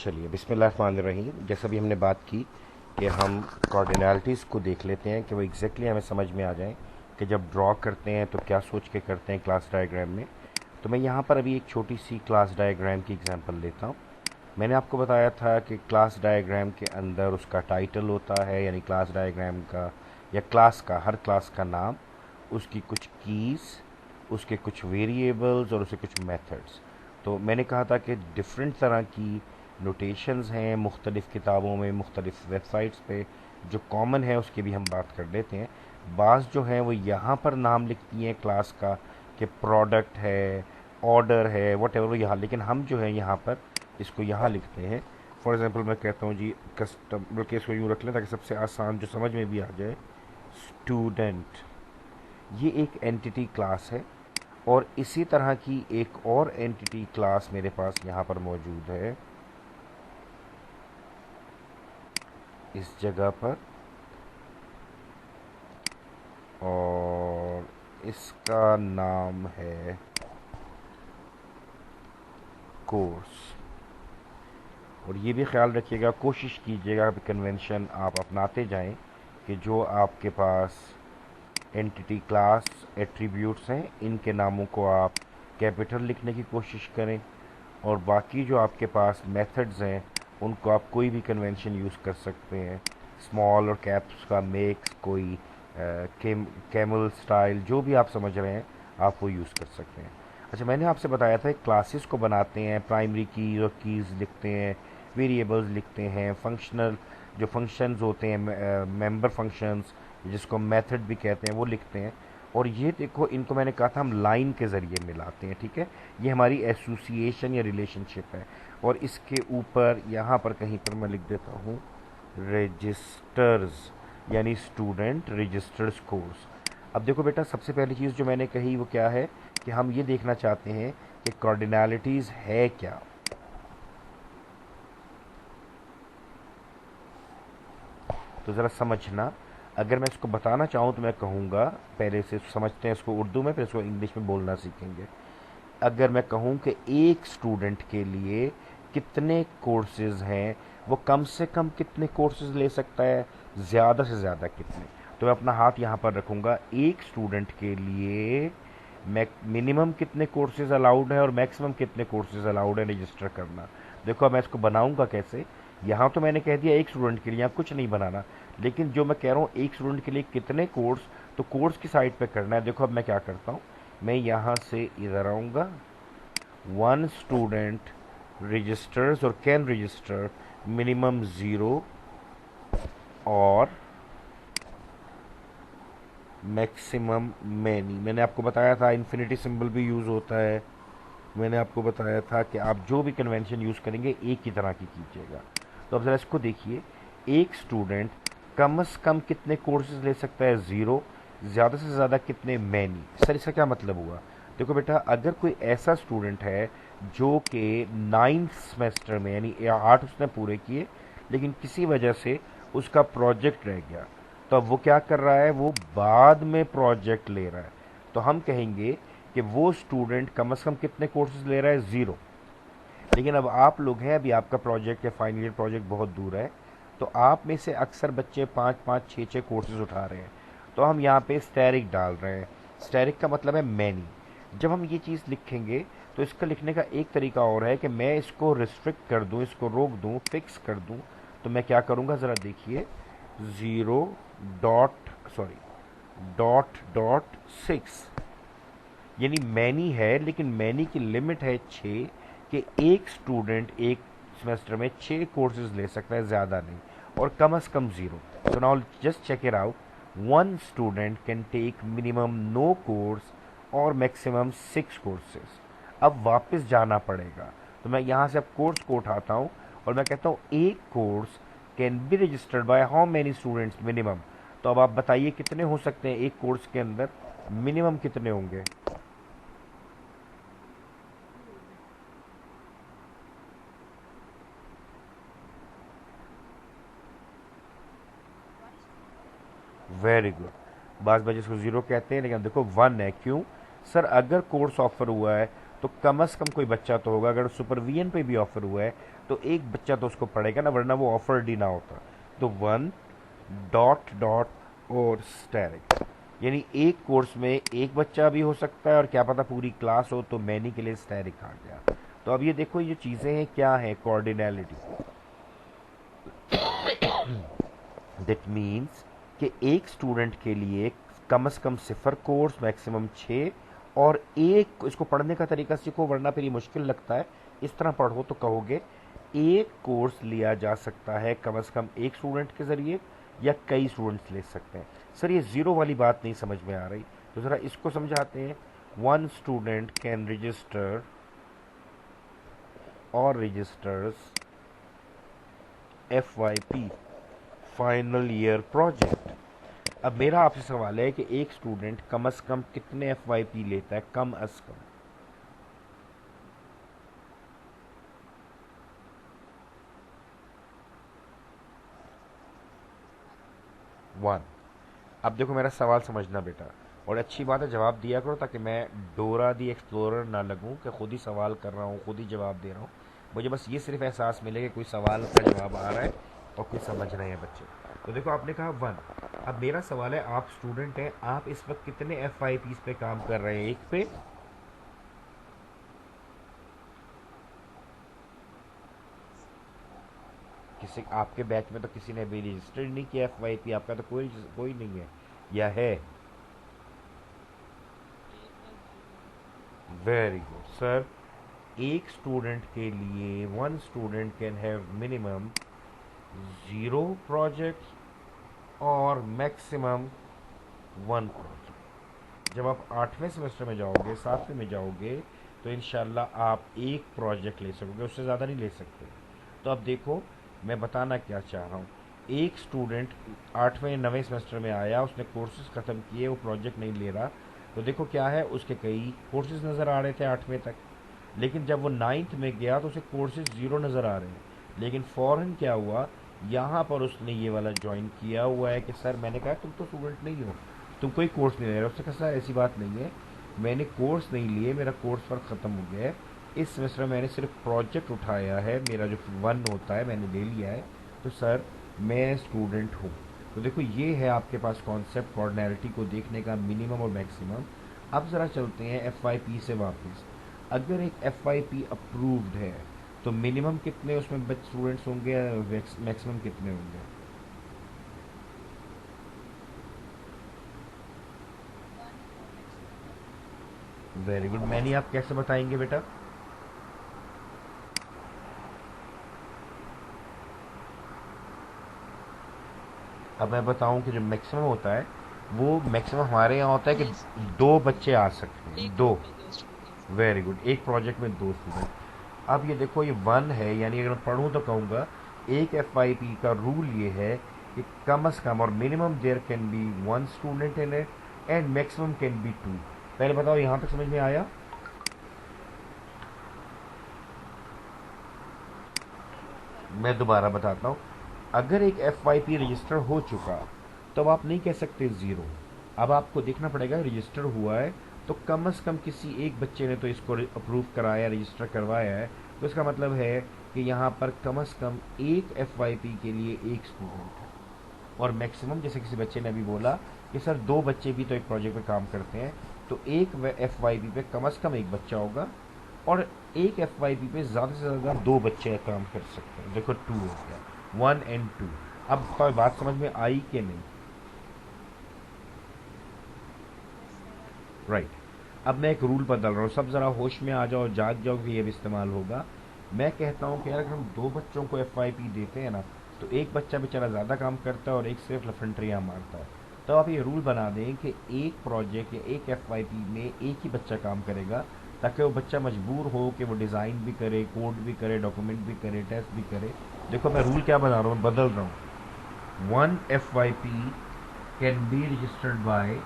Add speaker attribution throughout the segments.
Speaker 1: चलिए बिस्मिल्लाहिर्रहमानिर्रहीम। जैसा भी हमने बात की कि हम कार्डिनलिटीज़ को देख लेते हैं कि वो एग्जैक्टली हमें समझ में आ जाए कि जब ड्रॉ करते हैं तो क्या सोच के करते हैं क्लास डायग्राम में। तो मैं यहाँ पर अभी एक छोटी सी क्लास डायग्राम की एग्जांपल लेता हूँ। मैंने आपको बताया था कि क्लास डायग्राम के अंदर उसका टाइटल होता है, यानी क्लास डायग्राम का या क्लास का, हर क्लास का नाम, उसकी कुछ कीज़, उसके कुछ वेरिएबल्स और उसके कुछ मेथड्स। तो मैंने कहा था कि डिफरेंट तरह की नोटेशंस हैं मुख्तलिफ़ किताबों में, मुख्तलिफ़ वेबसाइट्स पे। जो कॉमन है उसकी भी हम बात कर लेते हैं। बाज़ जो हैं वो यहाँ पर नाम लिखती हैं क्लास का कि प्रोडक्ट है, ऑर्डर है, वट एवर यहाँ, लेकिन हम जो है यहाँ पर इसको यहाँ लिखते हैं। फॉर एग्ज़ाम्पल मैं कहता हूँ जी कस्टम, बल्कि इसको यूँ रख लें ताकि सबसे आसान जो समझ में भी आ जाए, स्टूडेंट। ये एक एंटिटी क्लास है और इसी तरह की एक और एंटिटी क्लास मेरे पास यहाँ पर मौजूद है इस जगह पर, और इसका नाम है कोर्स। और ये भी ख्याल रखिएगा, कोशिश कीजिएगा कि कन्वेंशन आप अपनाते जाएं कि जो आपके पास एंटिटी क्लास एट्रीब्यूट्स हैं इनके नामों को आप कैपिटल लिखने की कोशिश करें, और बाकी जो आपके पास मेथड्स हैं उनको आप कोई भी कन्वेंशन यूज़ कर सकते हैं। स्मॉल और कैप्स का मेक्स, कोई कैमल स्टाइल, जो भी आप समझ रहे हैं आप वो यूज़ कर सकते हैं। अच्छा, मैंने आपसे बताया था क्लासेस को बनाते हैं, प्राइमरी की और कीज़ लिखते हैं, वेरिएबल्स लिखते हैं, फंक्शनल जो फंक्शंस होते हैं, मेंबर फंक्शंस जिसको मेथड भी कहते हैं, वो लिखते हैं। और ये देखो, इनको मैंने कहा था हम लाइन के ज़रिए मिलाते हैं, ठीक है। ये हमारी एसोसिएशन या रिलेशनशिप है। और इसके ऊपर यहाँ पर कहीं पर मैं लिख देता हूँ रजिस्टर्स, यानी स्टूडेंट रजिस्टर्स कोर्स। अब देखो बेटा, सबसे पहली चीज़ जो मैंने कही वो क्या है कि हम ये देखना चाहते हैं कि कार्डिनलिटीज़ है क्या। तो ज़रा समझना, अगर मैं इसको बताना चाहूँ तो मैं कहूँगा, पहले से समझते हैं इसको उर्दू में, फिर इसको इंग्लिश में बोलना सीखेंगे। अगर मैं कहूँ कि एक स्टूडेंट के लिए कितने कोर्सेज हैं, वो कम से कम कितने कोर्सेज ले सकता है, ज़्यादा से ज़्यादा कितने, तो मैं अपना हाथ यहाँ पर रखूँगा। एक स्टूडेंट के लिए मिनिमम कितने कोर्सेज अलाउड है और मैक्सिमम कितने कोर्सेज अलाउड है रजिस्टर करना। देखो अब मैं इसको बनाऊंगा कैसे। यहाँ तो मैंने कह दिया एक स्टूडेंट के लिए, यहाँ कुछ नहीं बनाना, लेकिन जो मैं कह रहा हूँ एक स्टूडेंट के लिए कितने कोर्स, तो कोर्स की साइड पे करना है। देखो अब मैं क्या करता हूँ, मैं यहाँ से इधर आऊँगा, वन स्टूडेंट रजिस्टर्स और कैन रजिस्टर मिनिमम ज़ीरो और मैक्सिमम मैनी। मैंने आपको बताया था इन्फिनिटी सिंबल भी यूज़ होता है। मैंने आपको बताया था कि आप जो भी कन्वेंशन यूज़ करेंगे एक ही तरह की कीजिएगा। तो अब ज़रा इसको देखिए, एक स्टूडेंट कम से कम कितने कोर्सेज ले सकता है, ज़ीरो। ज़्यादा से ज़्यादा कितने, मैनी। सर इसका क्या मतलब हुआ। देखो बेटा, अगर कोई ऐसा स्टूडेंट है जो कि नाइन्थ सेमेस्टर में, यानी 8 उसने पूरे किए, लेकिन किसी वजह से उसका प्रोजेक्ट रह गया, तो अब वो क्या कर रहा है, वो बाद में प्रोजेक्ट ले रहा है, तो हम कहेंगे कि वो स्टूडेंट कम से कम कितने कोर्सेज ले रहा है, ज़ीरो। लेकिन अब आप लोग हैं, अभी आपका प्रोजेक्ट या फाइनल ईयर प्रोजेक्ट बहुत दूर है, तो आप में से अक्सर बच्चे 5-5 6-6 कोर्सेज उठा रहे हैं, तो हम यहाँ पे स्टेरिक डाल रहे हैं। स्टेरिक का मतलब है मैनी। जब हम ये चीज़ लिखेंगे तो इसका लिखने का एक तरीका और है कि मैं इसको रिस्ट्रिक्ट कर दूँ, इसको रोक दूँ, फिक्स कर दूँ। तो मैं क्या करूँगा, ज़रा देखिए, zero dot sorry dot dot six, यानी मैनी है, लेकिन मैनी की लिमिट है 6, कि एक स्टूडेंट एक सेमेस्टर में 6 कोर्सेज ले सकता है, ज़्यादा नहीं, और कम से कम ज़ीरो। तो now just check it out, one student can take minimum no course और मैक्सिमम 6 कोर्सेज। अब वापस जाना पड़ेगा, तो मैं यहाँ से अब कोर्स को उठाता हूँ और मैं कहता हूँ एक course can be registered by how many students minimum. तो अब आप बताइए कितने हो सकते हैं एक कोर्स के अंदर, मिनिमम कितने होंगे। Very good. बाज बजे इसको ज़ीरो कहते हैं, लेकिन देखो वन है, क्यों। सर अगर कोर्स ऑफर हुआ है तो कम से कम कोई बच्चा तो होगा। अगर सुपरविजन पे भी ऑफर हुआ है तो एक बच्चा तो उसको पढ़ेगा ना, वरना वो ऑफर्ड ही ना होता। तो वन डॉट डॉट और स्टैरिक, यानी एक कोर्स में एक बच्चा भी हो सकता है और क्या पता पूरी क्लास हो, तो मैनी के लिए स्टैरिक आ गया। तो अब ये देखो ये चीज़ें हैं क्या है, कोऑर्डिनैलिटी। दैट मीन्स कि एक स्टूडेंट के लिए कम से कम 0 कोर्स, मैक्सिमम 6, और एक इसको पढ़ने का तरीका सीखो वरना फिर ये मुश्किल लगता है। इस तरह पढ़ो तो कहोगे एक कोर्स लिया जा सकता है कम से कम एक स्टूडेंट के ज़रिए, या कई स्टूडेंट्स ले सकते हैं। सर ये ज़ीरो वाली बात नहीं समझ में आ रही, तो ज़रा इसको समझाते हैं। वन स्टूडेंट कैन रजिस्टर और registers FYP, final year project. अब मेरा आपसे सवाल है कि एक स्टूडेंट कम से कम कितने FYP लेता है, कम अज कम? वन। अब देखो मेरा सवाल समझना बेटा, और अच्छी बात है जवाब दिया करो, ताकि मैं डोरा दी एक्सप्लोरर ना लगूं कि खुद ही सवाल कर रहा हूँ खुद ही जवाब दे रहा हूँ। मुझे बस ये सिर्फ एहसास मिले कि कोई सवाल का जवाब आ रहा है और कोई समझ रहे हैं बच्चे। तो देखो आपने कहा वन। अब मेरा सवाल है, आप स्टूडेंट हैं, आप इस वक्त कितने FYPs पे काम कर रहे हैं? एक पे? किसी आपके बैच में तो किसी ने भी रजिस्टर नहीं किया FYP, आपका तो कोई कोई नहीं है, या है? Very good sir. एक स्टूडेंट के लिए one student can have minimum 0 project और मैक्सिमम 1 प्रोजेक्ट। जब आप 8वें सेमेस्टर में जाओगे, 7वें में जाओगे, तो इंशाल्लाह आप एक प्रोजेक्ट ले सकोगे, उससे ज़्यादा नहीं ले सकते। तो अब देखो मैं बताना क्या चाह रहा हूँ। एक स्टूडेंट 8वें 9वें सेमेस्टर में आया, उसने कोर्सेज ख़त्म किए, वो प्रोजेक्ट नहीं ले रहा, तो देखो क्या है, उसके कई कोर्सेज नज़र आ रहे थे 8वें तक। लेकिन जब वो 9th में गया तो उसे कोर्सेज ज़ीरो नज़र आ रहे हैं। लेकिन फ़ौरन क्या हुआ, यहाँ पर उसने ये वाला ज्वाइन किया हुआ है कि सर, मैंने कहा तुम तो स्टूडेंट नहीं हो, तुम कोई कोर्स नहीं ले रहे। उसने कहा सर ऐसी बात नहीं है, मैंने कोर्स नहीं लिए, मेरा कोर्स वर्क ख़त्म हो गया है, इस सेमेस्टर मैंने सिर्फ प्रोजेक्ट उठाया है, मेरा जो वन होता है मैंने ले लिया है, तो सर मैं स्टूडेंट हूँ। तो देखो ये है आपके पास कॉन्सेप्ट कोऑर्डिनैलिटी को देखने का, मिनिमम और मैक्सिमम। अब ज़रा चलते हैं FYP से वापस। अगर एक FYP अप्रूव्ड है तो मिनिमम कितने उसमें स्टूडेंट्स होंगे, मैक्सिमम कितने होंगे? Very good. मैनी आप कैसे बताएंगे बेटा? अब मैं बताऊं कि जो मैक्सिमम होता है, वो मैक्सिमम हमारे यहाँ होता है कि
Speaker 2: यस,
Speaker 1: दो बच्चे आ सकते हैं,
Speaker 2: एक
Speaker 1: दो।
Speaker 2: ग्रुप में 2 स्टूडेंट्स।
Speaker 1: वेरी गुड, एक प्रोजेक्ट में दो स्टूडेंट। अब ये देखो ये वन है, यानी अगर मैं पढ़ूँ तो कहूँगा एक FYP का रूल ये है कि कम से कम और minimum there can be one student in it and maximum can be two. पहले बताओ यहाँ तक समझ में आया? मैं दोबारा बताता हूँ। अगर एक FYP रजिस्टर हो चुका, तो आप नहीं कह सकते ज़ीरो। अब आपको देखना पड़ेगा रजिस्टर हुआ है तो कम से कम किसी एक बच्चे ने तो इसको अप्रूव कराया, रजिस्टर करवाया है, तो इसका मतलब है कि यहाँ पर कम से कम एक FYP के लिए एक स्टूडेंट है। और मैक्सिमम, जैसे किसी बच्चे ने अभी बोला कि सर दो बच्चे भी तो एक प्रोजेक्ट पे काम करते हैं, तो एक FYP पे कम से कम एक बच्चा होगा, और एक FYP पे ज़्यादा से ज़्यादा दो बच्चे काम कर सकते हैं। देखो टू हो गया, 1 and 2। अब तो बात समझ में आई कि नहीं?
Speaker 2: यस सर, आ गई।
Speaker 1: राइट। अब मैं एक रूल बदल रहा हूँ, सब ज़रा होश में आ जाओ, जाग जाओ कि ये भी इस्तेमाल होगा। मैं कहता हूँ कि यार अगर हम दो बच्चों को FYP देते हैं ना, तो एक बच्चा बेचारा ज़्यादा काम करता है और एक सिर्फ लफंट्रियाँ मारता है। तो आप ये रूल बना दें कि एक प्रोजेक्ट या एक FYP में एक ही बच्चा काम करेगा, ताकि वो बच्चा मजबूर हो कि वो डिज़ाइन भी करे, कोड भी करे, डॉक्यूमेंट भी करे, टेस्ट भी करे। देखो मैं रूल क्या बना रहा हूँ, बदल रहा हूँ। One FYP can be registered bye,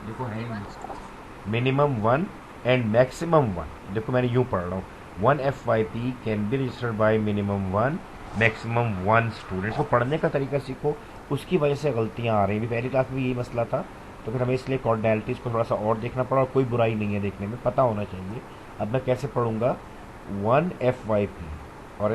Speaker 1: देखो है
Speaker 2: ओनली
Speaker 1: ही
Speaker 2: वन
Speaker 1: नहीं,
Speaker 2: student.
Speaker 1: Minimum one and maximum one. देखो मैंने यूं पढ़ रहा हूँ, one FYP can be registered by minimum one, maximum one students को पढ़ने का तरीका सीखो। उसकी वजह से गलतियाँ आ रही हैं। पहली क्लास में यही मसला था तो फिर हमें इसलिए कॉर्डिनैलिटीज़ को थोड़ा सा और देखना पड़ा, और कोई बुराई नहीं है देखने में, पता होना चाहिए। अब मैं कैसे पढ़ूंगा, वन एफ वाई पी और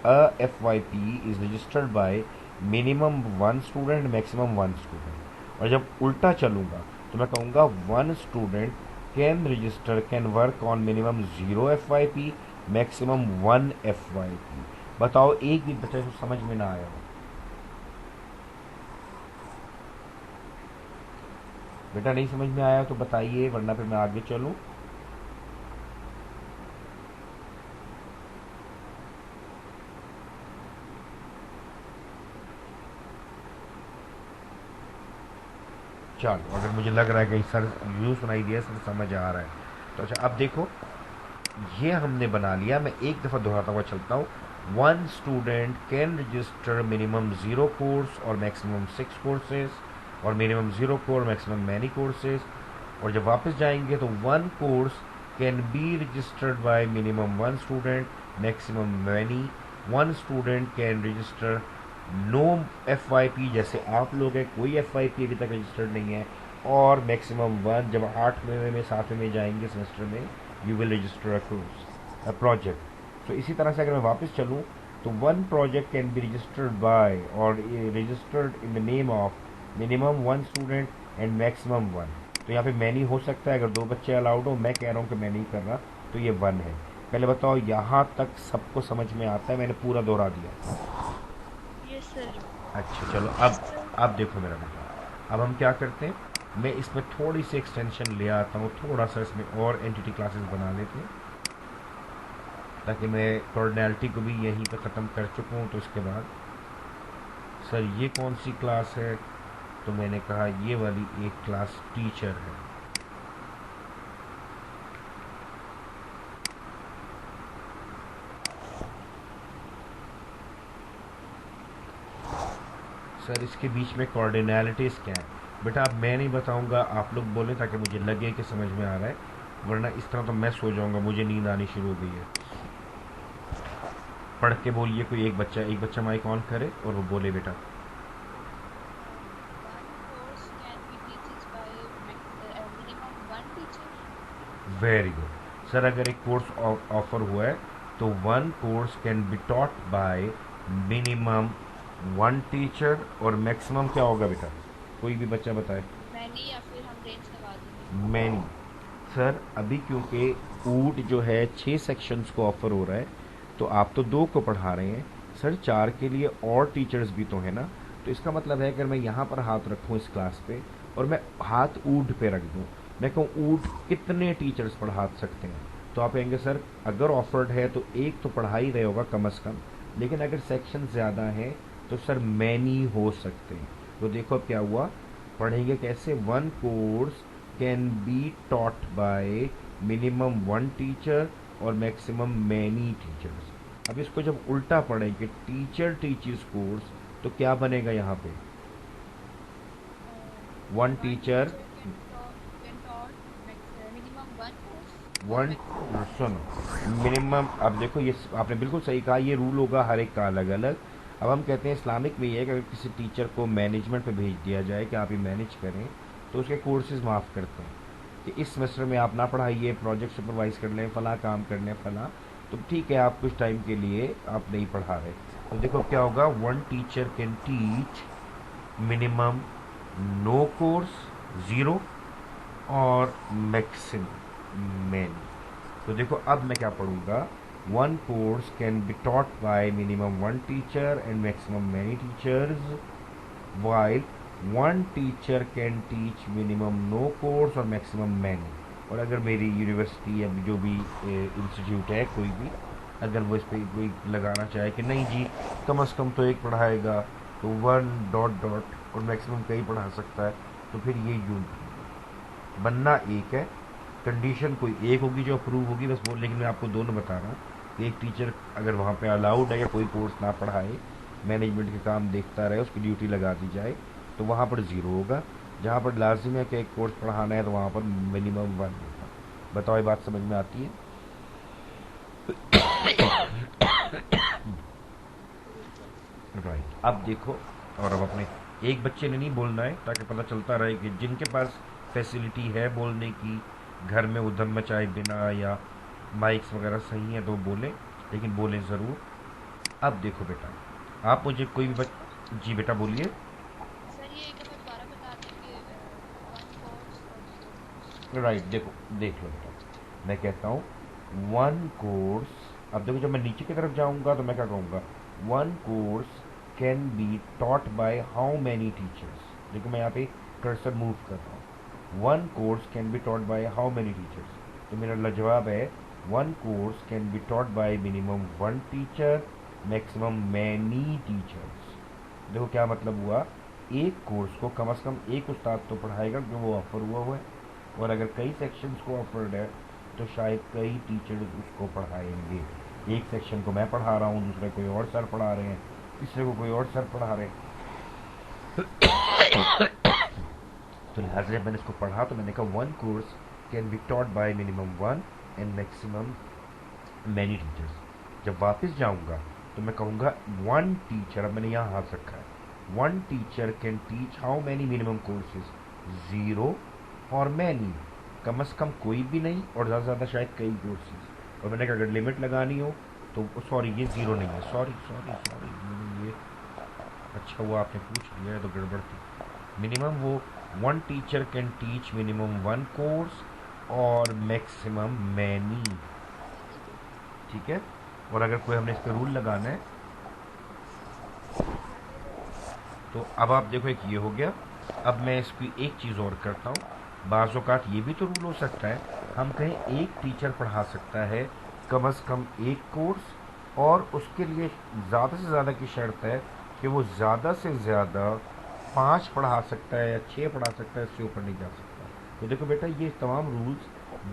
Speaker 1: a F Y P is registered by minimum one student maximum one student. और जब उल्टा चलूंगा तो मैं कहूँगा one student can work on minimum zero F Y P maximum one F Y P. बताओ एक भी बच्चे को समझ में ना आया हो? बेटा नहीं समझ में आया तो बताइए, वरना फिर मैं आगे चलूं। चलो, अगर मुझे लग रहा है कि सर व्यू सुनाई दिया, सर समझ आ रहा है, तो अच्छा अब देखो, ये हमने बना लिया। मैं एक दफ़ा दोहराता हुआ चलता हूँ। One student can register minimum zero course और मैक्सिमम सिक्स कोर्सेज, और minimum zero course maximum many courses. और जब वापस जाएंगे तो one course can be registered by minimum one student maximum many. One student can register no F Y P, जैसे आप लोग हैं, कोई एफ वाई पी अभी तक रजिस्टर्ड नहीं है। और मैक्सिमम वन, जब 8वें में 7वें में जाएंगे सेमेस्टर में, you will register a course a project. तो इसी तरह से अगर मैं वापस चलूँ तो one project can be registered by और registered in the name of minimum one student and maximum one. तो यहाँ पे मैनी हो सकता है अगर दो बच्चे अलाउड हो, मैं कह रहा हूँ कि मैं नहीं कर रहा, तो ये वन है। पहले बताओ यहाँ तक सबको समझ में आता है? मैंने पूरा दोहरा दिया।
Speaker 2: Yes sir.
Speaker 1: अच्छा चलो,
Speaker 2: यस सर।
Speaker 1: अब देखो मेरा बेटा, अब हम क्या करते हैं, मैं इसमें थोड़ी सी एक्सटेंशन ले आता हूँ, थोड़ा सा इसमें और एंटिटी क्लासेस बना लेते हैं, ताकि मैं कॉर्डिनैलिटी को भी यहीं पे ख़त्म कर चुका हूँ। तो इसके बाद सर ये कौन सी क्लास है, तो मैंने कहा ये वाली एक क्लास टीचर है। सर इसके बीच में कॉर्डिनैलिटीज़ क्या है बेटा? अब मैं नहीं बताऊंगा, आप लोग बोलें ताकि मुझे लगे कि समझ में आ रहा है, वरना इस तरह तो मैं सो जाऊंगा, मुझे नींद आनी शुरू हो गई है। पढ़ के बोलिए, कोई एक बच्चा माइक ऑन करे और वो बोले बेटा।
Speaker 2: One course can be teaches by minimum one teacher.
Speaker 1: Very good sir, अगर एक कोर्स ऑफर हुआ है तो one course can be taught by minimum one teacher, और मैक्सिमम क्या होगा बेटा? कोई भी बच्चा बताए।
Speaker 2: Many या फिर हम रेंज लगा देंगे।
Speaker 1: मैनी। सर अभी क्योंकि ऊट जो है 6 सेक्शंस को ऑफर हो रहा है, तो आप तो 2 को पढ़ा रहे हैं सर, 4 के लिए और टीचर्स भी तो है ना। तो इसका मतलब है अगर मैं यहाँ पर हाथ रखूँ इस क्लास पे, और मैं हाथ ऊट पे रख दूँ, मैं कहूँ ऊट कितने टीचर्स पढ़ा सकते हैं, तो आप कहेंगे सर अगर ऑफर्ड है तो एक तो पढ़ा ही रहे होगा कम अज़ कम, लेकिन अगर सेक्शन ज़्यादा है तो सर मैनी हो सकते हैं। तो देखो अब क्या हुआ, पढ़ेंगे कैसे, one course can be taught by minimum one teacher और मैक्सिमम मैनी टीचर्स। अब इसको जब उल्टा पढ़ेंगे, टीचर टीचर्स कोर्स, तो क्या बनेगा यहाँ पे, one
Speaker 2: One
Speaker 1: teacher
Speaker 2: teacher can taught minimum one course or
Speaker 1: one.
Speaker 2: maximum one course.
Speaker 1: सुनो, मिनिमम, अब देखो ये आपने बिल्कुल सही कहा, ये रूल होगा हर एक का अलग अलग। अब हम कहते हैं इस्लामिक में ये है कि अगर किसी टीचर को मैनेजमेंट पे भेज दिया जाए कि आप ये मैनेज करें, तो उसके कोर्सेज माफ़ करते हैं कि इस सेमेस्टर में आप ना पढ़ाइए, प्रोजेक्ट सुपरवाइज कर लें, फला काम कर लें फला, तो ठीक है आप कुछ टाइम के लिए आप नहीं पढ़ा रहे। तो देखो क्या होगा, one teacher can teach minimum no course zero और मैक्सिमम मैनी। तो देखो अब मैं क्या पढ़ूंगा, one course can be taught by minimum one teacher and maximum many teachers, while one teacher can teach minimum no course और maximum many. और अगर मेरी यूनिवर्सिटी या जो भी इंस्टीट्यूट है कोई भी, अगर वो इस पर कोई लगाना चाहे कि नहीं जी कम अज़ कम तो एक पढ़ाएगा, तो वन डॉट डॉट और मैक्सिमम कई पढ़ा सकता है, तो फिर ये यूँ बनना एक है, कंडीशन कोई एक होगी जो अप्रूव होगी बस वो। लेकिन मैं आपको दोनों बता रहा हूँ कि एक टीचर अगर वहाँ पे अलाउड है या कोई कोर्स ना पढ़ाए, मैनेजमेंट के काम देखता रहे, उसकी ड्यूटी लगा दी जाए, तो वहाँ पर ज़ीरो होगा। जहाँ पर लाजिम है कि एक कोर्स पढ़ाना है तो वहाँ पर मिनिमम वन होगा। बताओ ये बात समझ में आती है? राइट, अब देखो, और अब अपने एक बच्चे ने नहीं बोलना है, ताकि पता चलता रहे कि जिनके पास फैसिलिटी है बोलने की, घर में उधम मचाए बिना, या माइक्स वगैरह सही है तो बोलें, लेकिन बोलें ज़रूर। अब देखो बेटा, आप मुझे कोई भी
Speaker 2: सर
Speaker 1: जी बेटा बोलिए।
Speaker 2: सर ये एक हमें दोबारा बता देंगे, 1 कोर्स और 0 कोर्स।
Speaker 1: राइट, देखो, देख लो बेटा, मैं कहता हूँ 1 कोर्स। अब देखो, जब मैं नीचे की तरफ जाऊंगा तो मैं क्या कहूँगा, 1 course can be taught by how many teachers. देखो मैं यहाँ पे कर्सर मूव कर रहा हूँ। 1 course can be taught by how many teachers, तो मेरा जवाब है 1 course can be taught by minimum 1 teacher, maximum many teachers. देखो क्या मतलब हुआ, एक कोर्स को कम से कम एक उस्ताद तो पढ़ाएगा जो वो ऑफर हुआ है, और अगर कई सेक्शंस को ऑफर्ड है तो शायद कई टीचर्स उसको पढ़ाएंगे। एक सेक्शन को मैं पढ़ा रहा हूँ, दूसरे कोई और सर पढ़ा रहे हैं, तीसरे को कोई और सर पढ़ा रहे हैं। तो लिहाजा जब मैंने इसको पढ़ा तो मैंने कहा 1 course can be taught by minimum 1 and maximum many teachers. जब वापस जाऊंगा तो मैं कहूँगा 1 टीचर, अब मैंने यहाँ हाथ रखा है, 1 teacher can teach how many minimum courses, 0 और मैनी, कम से कम कोई भी नहीं, और ज़्यादा से ज़्यादा शायद कई कोर्सेज। और मैंने कहा अगर लिमिट लगानी हो तो, सॉरी ये 0 नहीं है, सॉरी सॉरी सॉरी, ये अच्छा हुआ आपने पूछ लिया है, तो गड़बड़ थी। मिनिमम वो 1 teacher can teach minimum 1 course और मैक्सिमम मैनी, ठीक है। और अगर कोई हमने इस पर रूल लगाना है तो अब आप देखो, एक ये हो गया। अब मैं इसकी एक चीज़ और करता हूँ, बाज़ ये भी तो रूल हो सकता है, हम कहें एक टीचर पढ़ा सकता है कम से कम 1 कोर्स, और उसके लिए ज़्यादा से ज़्यादा की शर्त है कि वो ज़्यादा से ज़्यादा 5 पढ़ा सकता है या 6 पढ़ा सकता है, इससे ऊपर नहीं जा सकता। तो देखो बेटा, ये तमाम रूल्स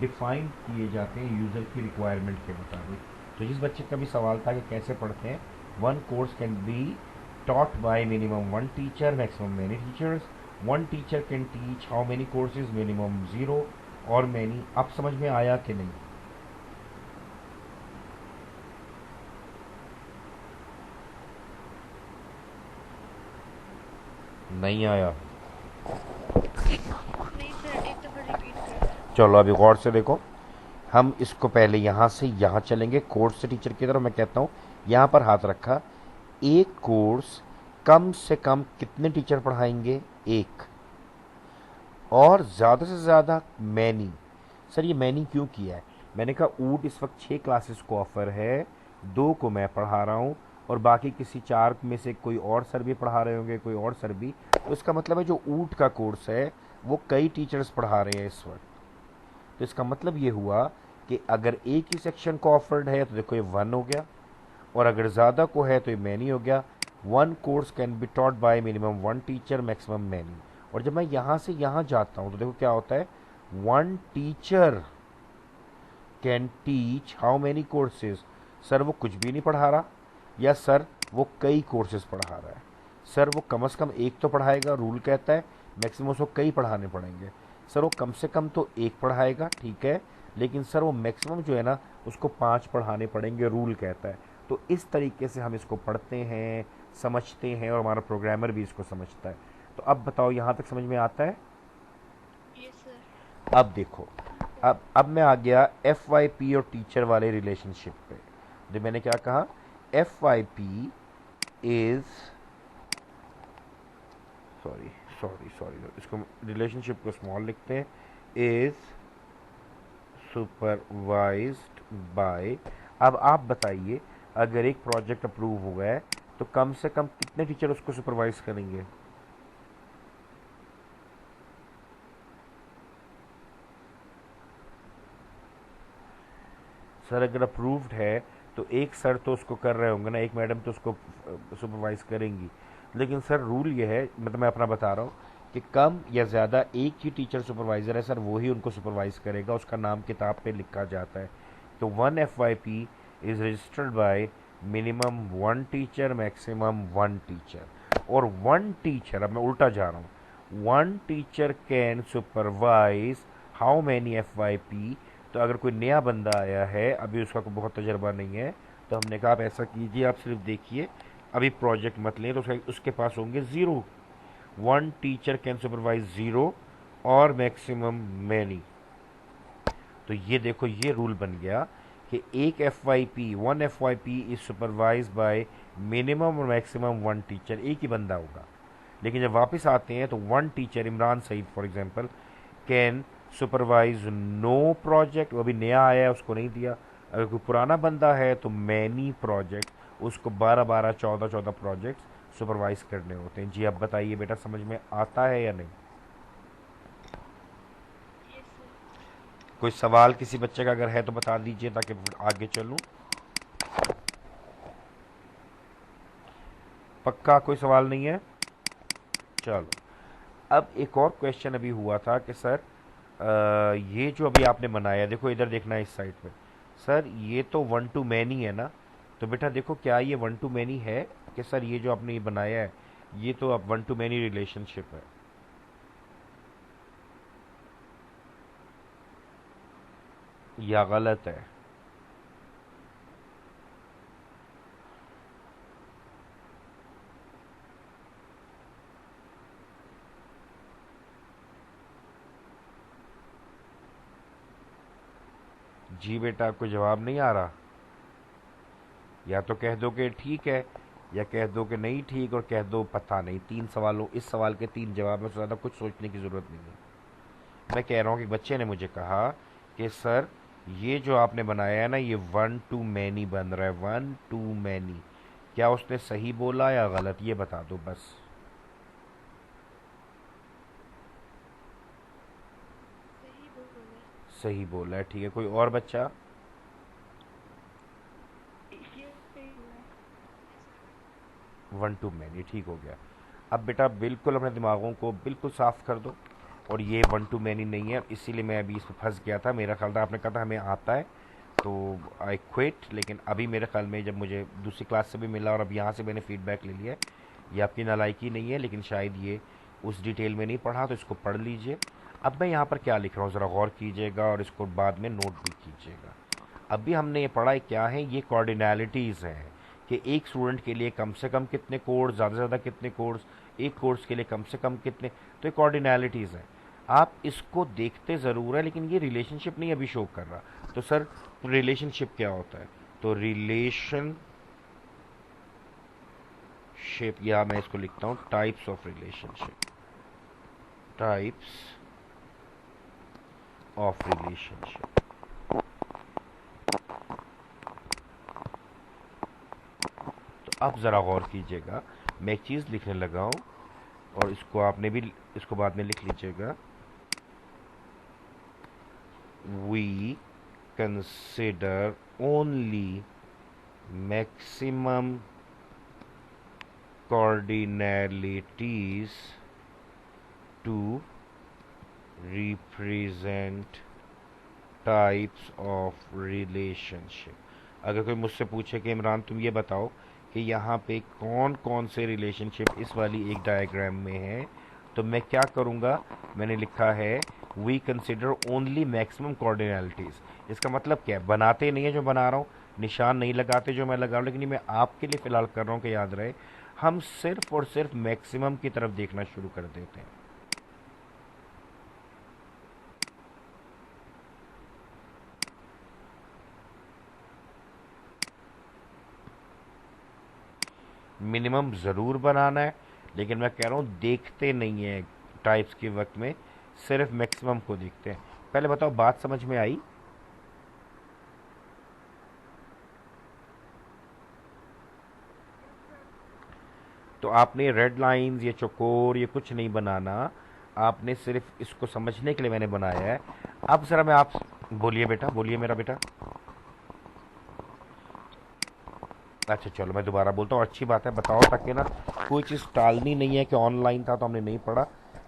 Speaker 1: डिफाइन किए जाते हैं यूज़र की रिक्वायरमेंट के मुताबिक। तो जिस बच्चे का भी सवाल था कि कैसे पढ़ते हैं, 1 course can B taught by minimum 1 teacher, maximum many teachers. 1 teacher can teach how many courses, minimum 0 और many। अब समझ में आया कि नहीं? नहीं आया?
Speaker 2: नहीं सर, एक दफ़ा रिपीट कर दें।
Speaker 1: चलो अभी गौर से देखो, हम इसको पहले यहाँ से यहाँ चलेंगे, कोर्स से टीचर की तरफ। मैं कहता हूँ यहाँ पर हाथ रखा, एक कोर्स कम से कम कितने टीचर पढ़ाएंगे, एक, और ज़्यादा से ज़्यादा मैनी। सर ये मैनी क्यों किया है? मैंने कहा ऊट इस वक्त 6 क्लासेस को ऑफ़र है, 2 को मैं पढ़ा रहा हूँ, और बाकी किसी 4 में से कोई और सर भी पढ़ा रहे होंगे, कोई और सर भी। तो इसका मतलब है जो ऊट का कोर्स है वो कई टीचर्स पढ़ा रहे हैं इस वक्त। तो इसका मतलब ये हुआ कि अगर एक ही सेक्शन को ऑफर्ड है तो देखो ये 1 हो गया, और अगर ज़्यादा को है तो ये मैनी हो गया। 1 course can be taught by minimum 1 teacher, maximum many. और जब मैं यहाँ से यहाँ जाता हूँ तो देखो क्या होता है, 1 teacher can teach how many courses. Sir वो कुछ भी नहीं पढ़ा रहा, या सर वो कई कोर्सेज पढ़ा रहा है। सर वो कम से कम एक तो पढ़ाएगा, रूल कहता है, मैक्सिमम उसको कई पढ़ाने पड़ेंगे। सर वो कम से कम तो एक पढ़ाएगा, ठीक है, लेकिन सर वो मैक्सिमम जो है ना उसको 5 पढ़ाने पड़ेंगे, रूल कहता है। तो इस तरीके से हम इसको पढ़ते हैं, समझते हैं, और हमारा प्रोग्रामर भी इसको समझता है। तो अब बताओ यहाँ तक समझ में आता है?
Speaker 2: Yes sir.
Speaker 1: अब देखो, अब मैं आ गया एफ वाई पी और टीचर वाले रिलेशनशिप पे। जो मैंने क्या कहा, F Y P is, sorry sorry sorry, इसको रिलेशनशिप को स्मॉल लिखते हैं, इज सुपरवाइज्ड बाय। अब आप बताइए, अगर एक प्रोजेक्ट अप्रूव हुआ है तो कम से कम कितने टीचर उसको सुपरवाइज करेंगे? सर अगर अप्रूव्ड है तो एक सर तो उसको कर रहे होंगे ना, एक मैडम तो उसको सुपरवाइज करेंगी। लेकिन सर रूल ये है, मतलब मैं अपना बता रहा हूँ, कि कम या ज़्यादा एक ही टीचर सुपरवाइज़र है सर, वो ही उनको सुपरवाइज करेगा, उसका नाम किताब पे लिखा जाता है। तो 1 FYP is registered by minimum 1 teacher, maximum 1 teacher. और 1 टीचर, अब मैं उल्टा जा रहा हूँ, 1 teacher can supervise how many FYP। तो अगर कोई नया बंदा आया है, अभी उसका कोई बहुत तजर्बा नहीं है, तो हमने कहा आप ऐसा कीजिए, आप सिर्फ देखिए, अभी प्रोजेक्ट मत लें, तो उसके पास होंगे 0। वन टीचर कैन सुपरवाइज 0 और मैक्सिमम मैनी। तो ये देखो ये रूल बन गया कि एक FYP, one FYP is supervise by minimum और मैक्सिमम वन टीचर, एक ही बंदा होगा। लेकिन जब वापस आते हैं तो one teacher, Imran Saeed for example, can supervise no project, वो अभी नया आया है उसको नहीं दिया। अगर कोई पुराना बंदा है तो मैनी प्रोजेक्ट, उसको 12 12 14 14 प्रोजेक्ट सुपरवाइज करने होते हैं। जी अब बताइए बेटा, समझ में आता है या नहीं?
Speaker 2: Yes, sir.
Speaker 1: कोई सवाल किसी बच्चे का अगर है तो बता दीजिए ताकि आगे चलूं। पक्का कोई सवाल नहीं है? चलो, अब एक और क्वेश्चन अभी हुआ था कि सर ये जो अभी आपने बनाया, देखो इधर देखना है इस साइड पे। सर ये तो वन टू मैनी है ना? तो बेटा देखो क्या ये वन टू मैनी है कि सर ये जो आपने ये बनाया है ये तो अब वन टू मैनी रिलेशनशिप है? या गलत है? जी बेटा, आपको जवाब नहीं आ रहा? या तो कह दो कि ठीक है, या कह दो कि नहीं ठीक, और कह दो पता नहीं। तीन सवालों, इस सवाल के तीन जवाब में से ज़्यादा कुछ सोचने की ज़रूरत नहीं है। मैं कह रहा हूँ कि बच्चे ने मुझे कहा कि सर ये जो आपने बनाया है ना ये वन टू मैनी बन रहा है, वन टू मैनी। क्या उसने सही बोला या गलत, ये बता दो बस।
Speaker 2: सही बोला।
Speaker 1: सही बोला है, ठीक है। कोई और बच्चा?
Speaker 2: ये सही बोला।
Speaker 1: वन टू मैनी, ठीक हो गया। अब बेटा बिल्कुल अपने दिमागों को बिल्कुल साफ कर दो। और ये वन टू मैनी नहीं है, इसीलिए मैं अभी इसमें फंस गया था। मेरा ख्याल था आपने कहा था हमें आता है तो आई क्विट, लेकिन अभी मेरे ख्याल में जब मुझे दूसरी क्लास से भी मिला और अब यहाँ से मैंने फीडबैक ले लिया है, ये आपकी नालायकी नहीं है, लेकिन शायद ये उस डिटेल में नहीं पढ़ा, तो इसको पढ़ लीजिए। अब मैं यहाँ पर क्या लिख रहा हूँ ज़रा गौर कीजिएगा और इसको बाद में नोट भी कीजिएगा। अभी हमने ये पढ़ा है क्या है, ये कॉर्डिनैलिटीज़ हैं कि एक स्टूडेंट के लिए कम से कम कितने कोर्स, ज़्यादा से ज़्यादा कितने कोर्स, एक कोर्स के लिए कम से कम कितने। तो ये कॉर्डिनैलिटीज़ हैं, आप इसको देखते ज़रूर है, लेकिन ये रिलेशनशिप नहीं अभी शो कर रहा। तो सर रिलेशनशिप क्या होता है? तो रिलेशनशिप, या मैं इसको लिखता हूँ types of relationship, types of relationship. तो अब ज़रा गौर कीजिएगा, मैं एक चीज़ लिखने लगा हूँ और इसको आपने भी इसको बाद में लिख लीजिएगा। We consider only maximum cardinalities to represent types of relationship। अगर कोई मुझसे पूछे कि इमरान तुम ये बताओ कि यहाँ पे कौन कौन से रिलेशनशिप इस वाली एक डायग्राम में है, तो मैं क्या करूँगा, मैंने लिखा है वी कंसिडर ओनली मैक्सिमम कॉर्डिनैलिटीज़। इसका मतलब क्या है, बनाते नहीं है जो बना रहा हूँ, निशान नहीं लगाते जो मैं लगा रहा हूँ, लेकिन ये मैं आपके लिए फ़िलहाल कर रहा हूँ कि याद रहे, हम सिर्फ और सिर्फ मैक्सिमम की तरफ देखना शुरू कर देते हैं। मिनिमम ज़रूर बनाना है, लेकिन मैं कह रहा हूँ देखते नहीं है टाइप्स के वक्त में, सिर्फ मैक्सिमम को देखते हैं। पहले बताओ बात समझ में आई? तो आपने रेड लाइंस, ये चौकोर, ये कुछ नहीं बनाना, आपने सिर्फ इसको समझने के लिए मैंने बनाया है। अब ज़रा मैं आप बोलिए बेटा, बोलिए मेरा बेटा। अच्छा चलो मैं दोबारा बोलता हूँ, अच्छी बात है, बताओ, ताकि ना कोई चीज़ टालनी नहीं है कि ऑनलाइन था तो हमने नहीं पढ़ा।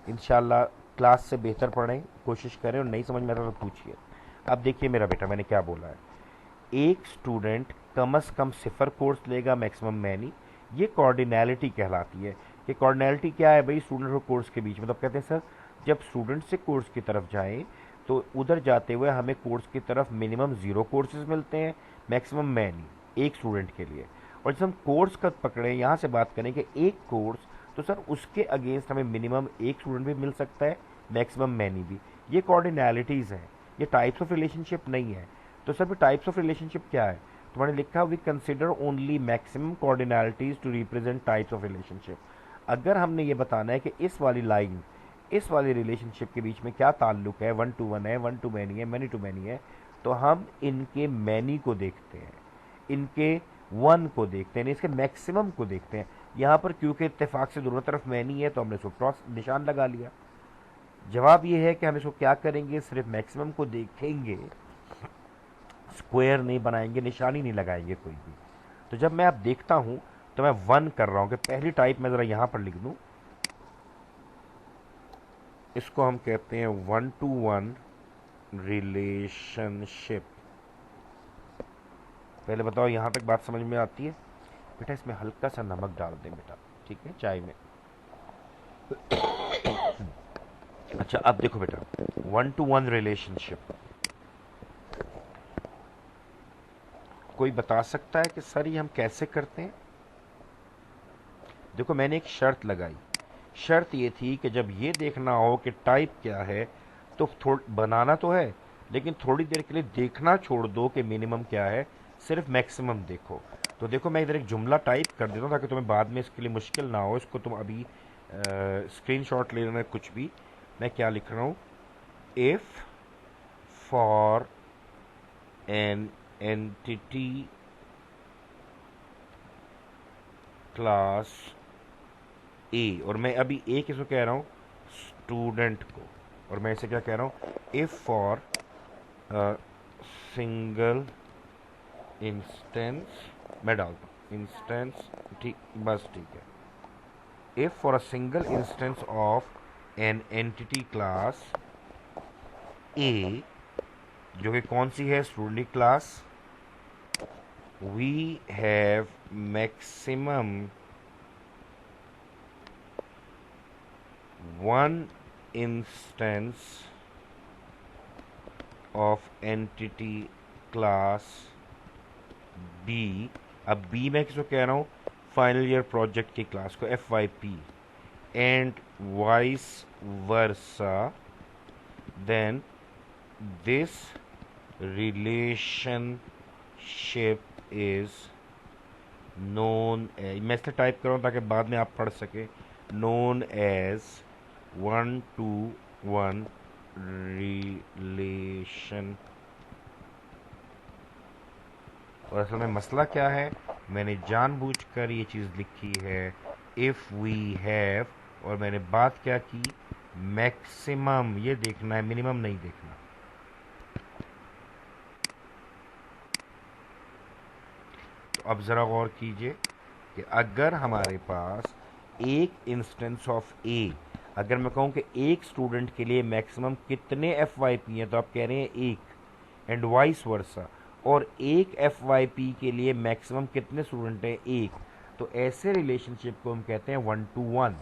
Speaker 1: इंशाल्लाह क्लास से बेहतर पढ़ें, कोशिश करें, और नहीं समझ में आता तो पूछिए। अब देखिए मेरा बेटा, मैंने क्या बोला है, एक स्टूडेंट कम से कम 0 कोर्स लेगा, मैक्सिमम मैनी। ये कॉर्डिनैलिटी कहलाती है। कि कॉर्डिनैलिटी क्या है भाई, स्टूडेंट और कोर्स के बीच, मतलब कहते हैं सर जब स्टूडेंट से कोर्स की तरफ जाएं तो उधर जाते हुए हमें कोर्स की तरफ मिनिमम 0 कोर्सेज मिलते हैं, मैक्सिमम मैनी एक स्टूडेंट के लिए। और जब हम कोर्स का पकड़े, यहाँ से बात करें कि एक कोर्स, तो सर उसके अगेंस्ट हमें मिनिमम एक स्टूडेंट भी मिल सकता है, मैक्सिमम मैनी भी। ये कॉर्डिनैलिटीज़ हैं, ये टाइप्स ऑफ रिलेशनशिप नहीं है। तो सर टाइप्स ऑफ रिलेशनशिप क्या है? तुम्हारे लिखा we consider only maximum cardinalities to represent types of relationship. अगर हमने ये बताना है कि इस वाली लाइन, इस वाली रिलेशनशिप के बीच में क्या ताल्लुक है, वन टू वन है, वन टू मैनी है, मैनी टू मैनी है, तो हम इनके मैनी को देखते हैं, इनके वन को देखते हैं, इसके मैक्सिमम को देखते हैं। यहाँ पर क्योंकि इत्तेफाक से दोनों तरफ मैनी है तो हमने इसको क्रॉस निशान लगा लिया। जवाब ये है कि हम इसको क्या करेंगे, सिर्फ मैक्सिमम को देखेंगे, स्क्वायर नहीं बनाएंगे, निशानी नहीं लगाएंगे कोई भी। तो जब मैं अब देखता हूं तो मैं वन कर रहा हूं कि पहली टाइप मैं जरा यहां पर लिख दूं, इसको हम कहते हैं वन टू वन रिलेशनशिप। पहले बताओ यहां तक बात समझ में आती है? बेटा इसमें हल्का सा नमक डाल दें बेटा, ठीक है, चाय में। अच्छा अब देखो बेटा, वन टू वन रिलेशनशिप, कोई बता सकता है कि सर ये हम कैसे करते हैं? देखो मैंने एक शर्त लगाई, शर्त ये थी कि जब ये देखना हो कि टाइप क्या है तो बनाना तो है, लेकिन थोड़ी देर के लिए देखना छोड़ दो कि मिनिमम क्या है, सिर्फ मैक्सिमम देखो। तो देखो मैं इधर एक जुमला टाइप कर देता हूँ ताकि तुम्हें बाद में इसके लिए मुश्किल ना हो। इसको तुम अभी स्क्रीनशॉट ले लेना कुछ भी। मैं क्या लिख रहा हूँ, if for an entity class ए, और मैं अभी ए किसको कह रहा हूँ, स्टूडेंट को, और मैं इसे क्या कह रहा हूँ, इफ फॉर सिंगल इंस्टेंस, मैं डालता हूँ इंस्टेंस, ठीक, बस ठीक है। If for a single instance of an entity class A, जो कि कौन सी है, student class, we have maximum one instance of entity class B। अब B मैं किसको कह रहा हूँ, फाइनल ईयर प्रोजेक्ट की क्लास को, FYP, and vice versa, then this relationship is known, मैं इसलिए टाइप कर रहा हूँ ताकि बाद में आप पढ़ सके, known as one to one relation. और असल में मसला क्या है, मैंने जानबूझकर ये चीज़ लिखी है इफ़ वी हैव, और मैंने बात क्या की, मैक्सिमम ये देखना है, मिनिमम नहीं देखना। तो अब ज़रा गौर कीजिए कि अगर हमारे पास एक इंस्टेंस ऑफ ए, अगर मैं कहूँ कि एक स्टूडेंट के लिए मैक्सिमम कितने FYP हैं, तो आप कह रहे हैं एक, एंड वाइस वर्सा, और एक FYP के लिए मैक्सिमम कितने स्टूडेंट हैं, एक। तो ऐसे रिलेशनशिप को हम कहते हैं वन टू वन,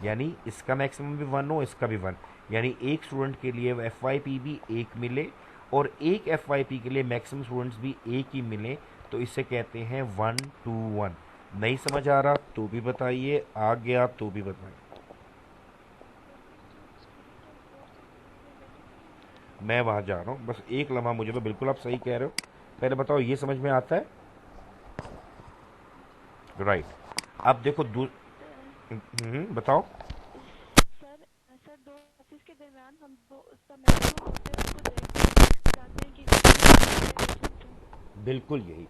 Speaker 1: यानी इसका मैक्सिमम भी वन हो, इसका भी वन, यानी एक स्टूडेंट के लिए FYP भी एक मिले और एक FYP के लिए मैक्सिमम स्टूडेंट्स भी एक ही मिले, तो इसे कहते हैं वन टू वन। नहीं समझ आ रहा तो भी बताइए, आ गया तो भी बताइए। मैं वहां जा रहा हूँ, बस एक लम्हा, मुझे तो बिल्कुल आप सही कह रहे हो। पहले बताओ ये समझ में आता है? राइट। अब देखो बताओ।
Speaker 3: सर सर दो ऑफिस के दरमियान हम दो उसका मैक्सिमम होते हैं उसको देखते चाहते हैं कि
Speaker 1: बिल्कुल यही,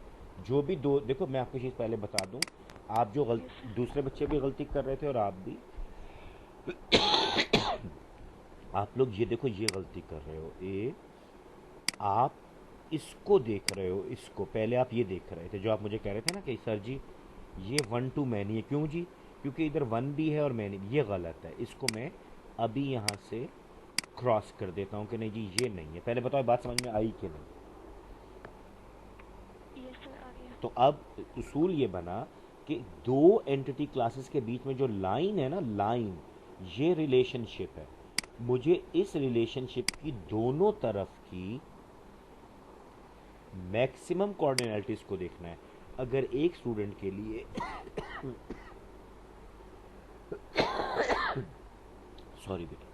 Speaker 1: जो भी दो, देखो मैं आपको चीज़ पहले बता दूं, आप जो
Speaker 3: यस सर।
Speaker 1: दूसरे बच्चे भी गलती कर रहे थे और आप भी, आप लोग ये देखो ये गलती कर रहे हो, आप इसको देख रहे हो, इसको पहले आप ये देख रहे थे, जो आप मुझे कह रहे थे ना कि सर जी ये वन टू मैनी है, क्यों जी, क्योंकि इधर वन भी है और मैनी भी, ये गलत है, इसको मैं अभी यहाँ से क्रॉस कर देता हूँ कि नहीं जी ये नहीं है। पहले बताओ बात समझ में आई कि नहीं?
Speaker 3: यस सर आ गया।
Speaker 1: तो अब उसूल ये बना कि दो एंटिटी क्लासेस के बीच में जो लाइन है ना, लाइन, ये रिलेशनशिप है, मुझे इस रिलेशनशिप की दोनों तरफ की मैक्सिमम कोऑर्डिनेटिस को देखना है। अगर एक स्टूडेंट के लिए सॉरी बेटा,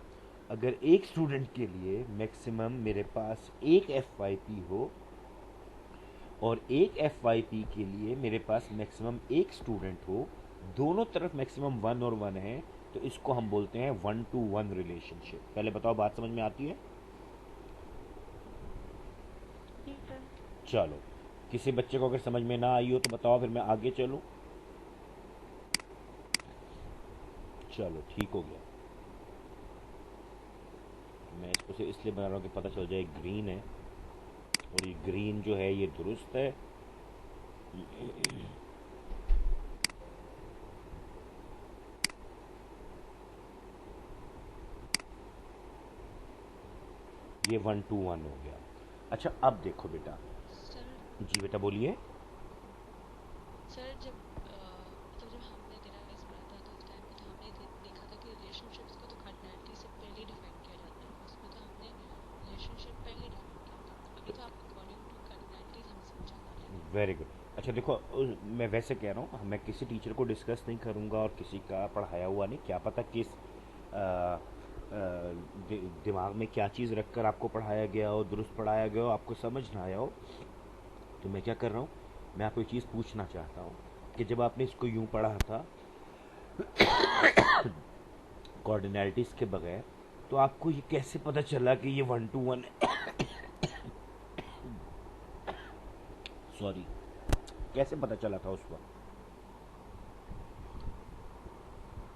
Speaker 1: अगर एक स्टूडेंट के लिए मैक्सिमम मेरे पास एक एफ वाई पी हो और एक एफ वाई पी के लिए मेरे पास मैक्सिमम एक स्टूडेंट हो, दोनों तरफ मैक्सिमम वन और वन है, तो इसको हम बोलते हैं वन टू वन रिलेशनशिप। पहले बताओ बात समझ में आती है?
Speaker 3: जी सर।
Speaker 1: चलो, किसी बच्चे को अगर समझ में ना आई हो तो बताओ, फिर मैं आगे चलूं। चलो ठीक हो गया। मैं इसको सिर्फ इसलिए बना रहा हूँ कि पता चल जाए ग्रीन है, और ये ग्रीन जो है ये दुरुस्त है। ये वन टू वन हो गया। अच्छा अब देखो बेटा।
Speaker 2: सर
Speaker 1: जी बेटा बोलिए।
Speaker 2: सर जब मतलब जब हमने डेटाबेस पढ़ा था तो उस टाइम पे तो हमने देखा था कि रिलेशनशिप्स को तो कार्डिनलिटी से पहले डिफाइन किया जाता है, उसमें तो हमने रिलेशनशिप पहले डिफाइन किया था। अभी तो आप अकॉर्डिंग टू कार्डिनलिटीज हम समझा रहे हैं।
Speaker 1: Very good. अच्छा देखो, मैं वैसे कह रहा हूँ, मैं किसी टीचर को डिस्कस नहीं करूँगा और किसी का पढ़ाया हुआ नहीं, क्या पता किस दिमाग में क्या चीज़ रखकर आपको पढ़ाया गया हो, दुरुस्त पढ़ाया गया हो, आपको समझ ना आया हो। तो मैं क्या कर रहा हूँ, मैं आपको एक चीज़ पूछना चाहता हूँ कि जब आपने इसको यूं पढ़ा था कोऑर्डिनैलिटीज़ के बगैर, तो आपको ये कैसे पता चला कि ये वन टू वन है? सॉरी, कैसे पता चला था उस वक्त?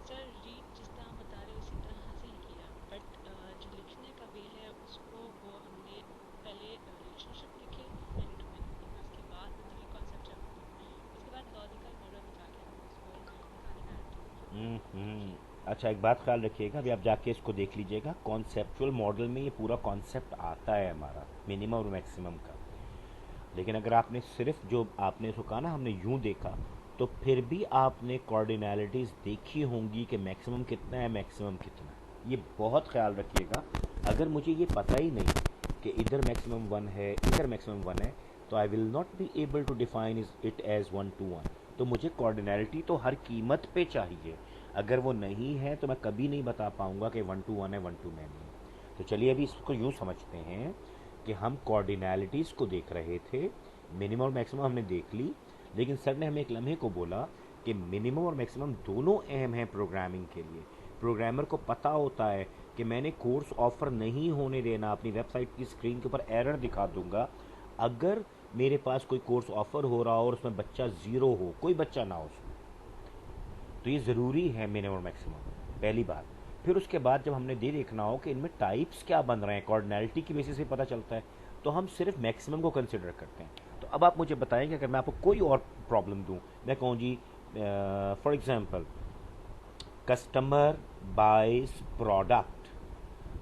Speaker 2: सर रीड जिस तरह आप बता रहे हो उसी तरह से ही किया, बट जो लिखने का वे है उसको वो हमने पहले रिलेशनशिप लिखे मैनी टू मैनी, उसके बाद मतलब ये कॉन्सेप्ट जब उसके बाद लॉजिकल मॉडल में जाके हमने उसको कार्डिनलिटी लिखी।
Speaker 1: अच्छा एक बात ख्याल रखिएगा, अभी आप जाके इसको देख लीजिएगा, कॉन्सेप्चुअल मॉडल में ये पूरा कॉन्सेप्ट आता है हमारा मिनिमम और मैक्सिमम का। लेकिन अगर आपने सिर्फ जो आपने इसको कहा ना हमने यूं देखा, तो फिर भी आपने कॉर्डिनैलिटीज़ देखी होंगी कि मैक्सिमम कितना है, मैक्सिमम कितना है। ये बहुत ख्याल रखिएगा। अगर मुझे ये पता ही नहीं कि इधर मैक्सिमम वन है, इधर मैक्सिमम वन है, तो I will not be able to define it as one to one. तो मुझे कॉर्डिनैलिटी तो हर कीमत पे चाहिए। अगर वो नहीं है तो मैं कभी नहीं बता पाऊंगा कि वन टू वन है, वन टू मैनी है। तो चलिए अभी इसको यूँ समझते हैं कि हम कॉर्डिनैलिटीज़ को देख रहे थे, मिनिमम और मैक्सिमम हमने देख ली, लेकिन सर ने हमें एक लम्हे को बोला कि मिनिमम और मैक्सिमम दोनों अहम हैं प्रोग्रामिंग के लिए। प्रोग्रामर को पता होता है कि मैंने कोर्स ऑफर नहीं होने देना, अपनी वेबसाइट की स्क्रीन के ऊपर एरर दिखा दूंगा अगर मेरे पास कोई कोर्स ऑफर हो रहा हो और उसमें बच्चा ज़ीरो हो, कोई बच्चा ना हो उसमें। तो ये ज़रूरी है मिनिमम और मैक्सिमम, पहली बात। फिर उसके बाद जब हमने देखना हो कि इनमें टाइप्स क्या बन रहे हैं, कॉर्डिनैलिटी की बेसिस पे पता चलता है, तो हम सिर्फ मैक्सिमम को कंसिडर करते हैं। तो अब आप मुझे बताएंगे, अगर मैं आपको कोई और प्रॉब्लम दूं, मैं कहूँ जी for example customer buys product,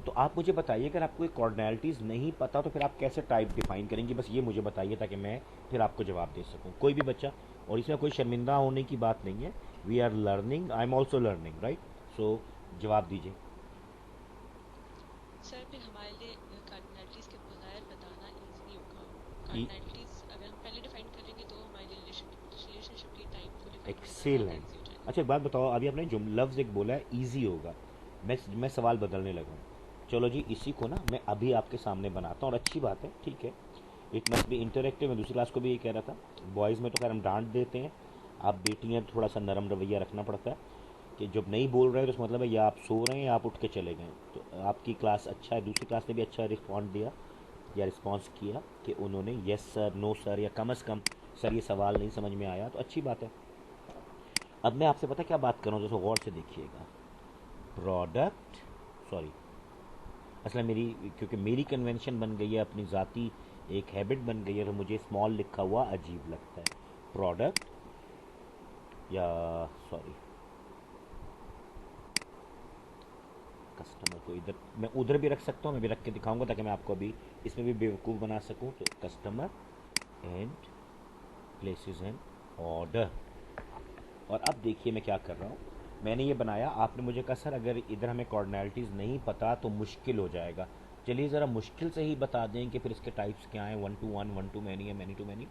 Speaker 1: तो आप मुझे बताइए अगर आपको ये कॉर्डिनैलिटीज़ नहीं पता तो फिर आप कैसे टाइप डिफाइन करेंगे, बस ये मुझे बताइए ताकि मैं फिर आपको जवाब दे सकूँ, कोई भी बच्चा। और इसमें कोई शर्मिंदा होने की बात नहीं है, we are learning, I am also learning, right? So जवाब दीजिए।
Speaker 2: सर फिर हमारे लिए कार्डिनलिटीज के बगैर बताना इजी होगा।
Speaker 1: ई
Speaker 2: कार्डिनलिटीज अगर हम पहले डिफाइन करेंगे तो हमारे लिए रिलेशनशिप की टाइप को डिफाइन करना ज़्यादा
Speaker 1: एक्सेलेंट।
Speaker 2: इजी हो जाएगा।
Speaker 1: अच्छा एक बात बताओ, अभी आपने जो लफ्ज़ एक बोला है ईजी होगा, मैं सवाल बदलने लगा हूँ। चलो जी, इसी को ना मैं अभी आपके सामने बनाता हूँ, और अच्छी बात है, ठीक है, इट मस्ट बी इंटरेक्टिव। मैं दूसरी क्लास को भी ये कह रहा था, बॉयज़ में तो खैर हम डांट देते हैं, आप बेटी हैं तो थोड़ा सा नरम रवैया रखना पड़ता है कि जब नहीं बोल रहे तो उसका मतलब है या आप सो रहे हैं या आप उठ के चले गए। तो आपकी क्लास अच्छा है, दूसरी क्लास ने भी अच्छा रिस्पॉन्ड दिया या रिस्पॉन्स किया कि उन्होंने यस सर, नो सर, या कम अज़ कम सर ये सवाल नहीं समझ में आया, तो अच्छी बात है। अब मैं आपसे पता क्या बात कर रहा हूँ, जैसे गौर से देखिएगा। प्रोडक्ट, सॉरी, असल मेरी, क्योंकि मेरी कन्वेंशन बन गई है, अपनी ज़ाती एक हैबिट बन गई है, तो मुझे स्मॉल लिखा हुआ अजीब लगता है। प्रोडक्ट, या सॉरी, कस्टमर को इधर मैं उधर भी रख सकता हूँ, मैं भी रख के दिखाऊंगा ताकि मैं आपको अभी इसमें भी बेवकूफ़ बना सकूँ। तो customer and places an order. और अब देखिए मैं क्या कर रहा हूँ, मैंने ये बनाया, आपने मुझे कहा सर अगर इधर हमें कॉर्डिनैलिटीज़ नहीं पता तो मुश्किल हो जाएगा। चलिए ज़रा मुश्किल से ही बता दें कि फिर इसके टाइप्स क्या हैं, one to one, one to many या मैनी टू मैनी।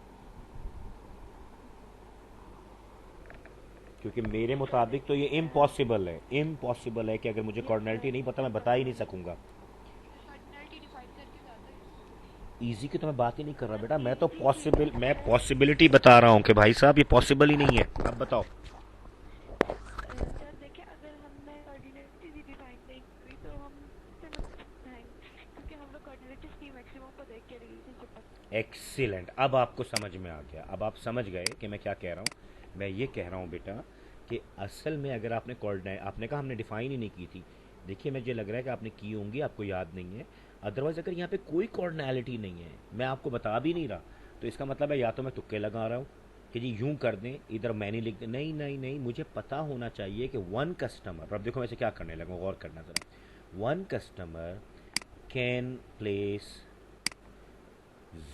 Speaker 1: क्योंकि मेरे मुताबिक तो ये इम्पॉसिबल है, इम्पॉसिबल है कि अगर मुझे
Speaker 3: यस
Speaker 1: कॉर्डिनलिटी
Speaker 3: सर,
Speaker 1: नहीं पता मैं बता ही नहीं सकूंगा।
Speaker 2: कार्डिनलिटी डिफाइन करके ज़्यादा ईजी होगी।
Speaker 1: इजी की तो मैं बात ही नहीं कर रहा
Speaker 3: सर
Speaker 1: बेटा,
Speaker 3: इजी ही
Speaker 1: मैं
Speaker 3: है।
Speaker 1: पॉसिबिलिटी बता रहा हूँ कि भाई साहब ये पॉसिबल ही नहीं है। अब बताओ।
Speaker 3: सर देखिए, अगर हमने कोऑर्डिनेट्स ही डिफाइन नहीं करी तो हम से मतलब बनाएंगे, क्योंकि हम लोग कोऑर्डिनेट्स की मैक्सिमम को देख के रिलेशनशिप बनाते हैं।
Speaker 1: एक्सीलेंट, अब आपको समझ में आ गया, अब आप समझ गए कि मैं क्या कह रहा हूँ। मैं ये कह रहा हूँ बेटा कि असल में अगर आपने कोऑर्डिनेट, आपने कहा हमने डिफाइन ही नहीं की थी। देखिए मुझे लग रहा है कि आपने की होंगी, आपको याद नहीं है। अदरवाइज अगर यहाँ पे कोई कोऑर्डिनलिटी नहीं है, मैं आपको बता भी नहीं रहा, तो इसका मतलब है या तो मैं तुक्के लगा रहा हूँ कि जी यूं कर दें, इधर मैंने लिख दें। नहीं नहीं नहीं, मुझे पता होना चाहिए कि वन कस्टमर, अब देखो मैं इसे क्या करने लगा, गौर करना ज़रा। One customer can place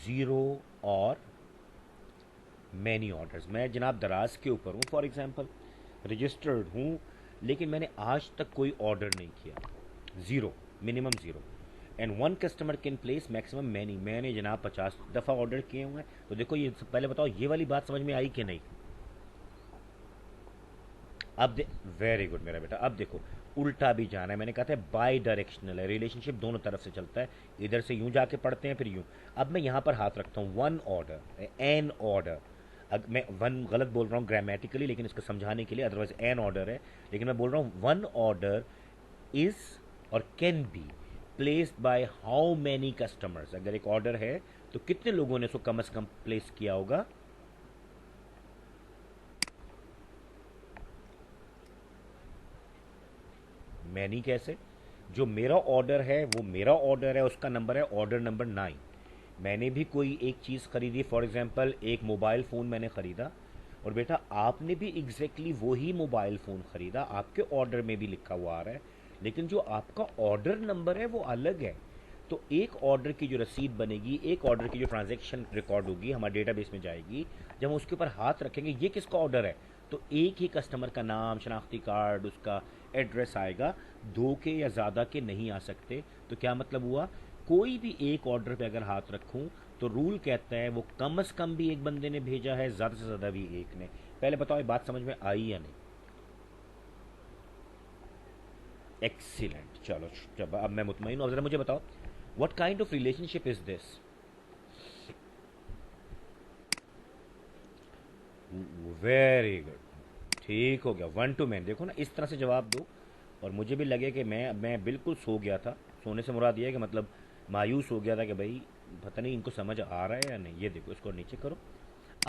Speaker 1: zero और मैनी ऑर्डर्स। मैं जनाब दराज के ऊपर हूँ, फॉर एग्जांपल रजिस्टर्ड हूँ, लेकिन मैंने आज तक कोई ऑर्डर नहीं किया, zero, minimum zero. And one customer can place maximum many, मैंने जनाब 50 दफ़ा ऑर्डर किए हुए हैं। तो देखो ये पहले बताओ, ये वाली बात समझ में आई कि नहीं? अब वेरी गुड मेरा बेटा। अब देखो उल्टा भी जाना है, मैंने कहा था बाई डायरेक्शनल है, रिलेशनशिप दोनों तरफ से चलता है। इधर से यूं जाके पढ़ते हैं फिर यूं। अब मैं यहां पर हाथ रखता हूं, वन ऑर्डर, एन ऑर्डर। मैं वन गलत बोल रहा हूँ ग्रामेटिकली, लेकिन इसको समझाने के लिए, अदरवाइज एन ऑर्डर है, लेकिन मैं बोल रहा हूँ वन ऑर्डर इज और can be placed by how many customers. अगर एक ऑर्डर है तो कितने लोगों ने उसको कम से कम प्लेस किया होगा? मैनी कैसे? जो मेरा ऑर्डर है वो मेरा ऑर्डर है, उसका नंबर है ऑर्डर नंबर 9। मैंने भी कोई एक चीज़ खरीदी, फॉर एग्जांपल एक मोबाइल फ़ोन मैंने ख़रीदा, और बेटा आपने भी एग्जैक्टली वही मोबाइल फ़ोन ख़रीदा, आपके ऑर्डर में भी लिखा हुआ आ रहा है, लेकिन जो आपका ऑर्डर नंबर है वो अलग है। तो एक ऑर्डर की जो रसीद बनेगी, एक ऑर्डर की जो ट्रांजैक्शन रिकॉर्ड होगी हमारे डेटाबेस में जाएगी, जब हम उसके ऊपर हाथ रखेंगे ये किसका ऑर्डर है, तो एक ही कस्टमर का नाम, शनाख्ती कार्ड, उसका एड्रेस आएगा। दो के या ज़्यादा के नहीं आ सकते। तो क्या मतलब हुआ, कोई भी एक ऑर्डर पे अगर हाथ रखूं तो रूल कहता है वो कम से कम भी एक बंदे ने भेजा है, ज़्यादा से ज़्यादा भी एक ने। पहले बताओ ये बात समझ में आई या नहीं? एक्सीलेंट, चलो जब अब मैं मुतमईन हूं, अब ज़रा मुझे बताओ what kind of relationship is this? Very good, ठीक हो गया, वन टू मैन। देखो ना इस तरह से जवाब दो, और मुझे भी लगे कि मैं बिल्कुल सो गया था। सोने से मुराद ये है कि मतलब मायूस हो गया था कि भाई पता नहीं इनको समझ आ रहा है या नहीं। ये देखो इसको नीचे करो।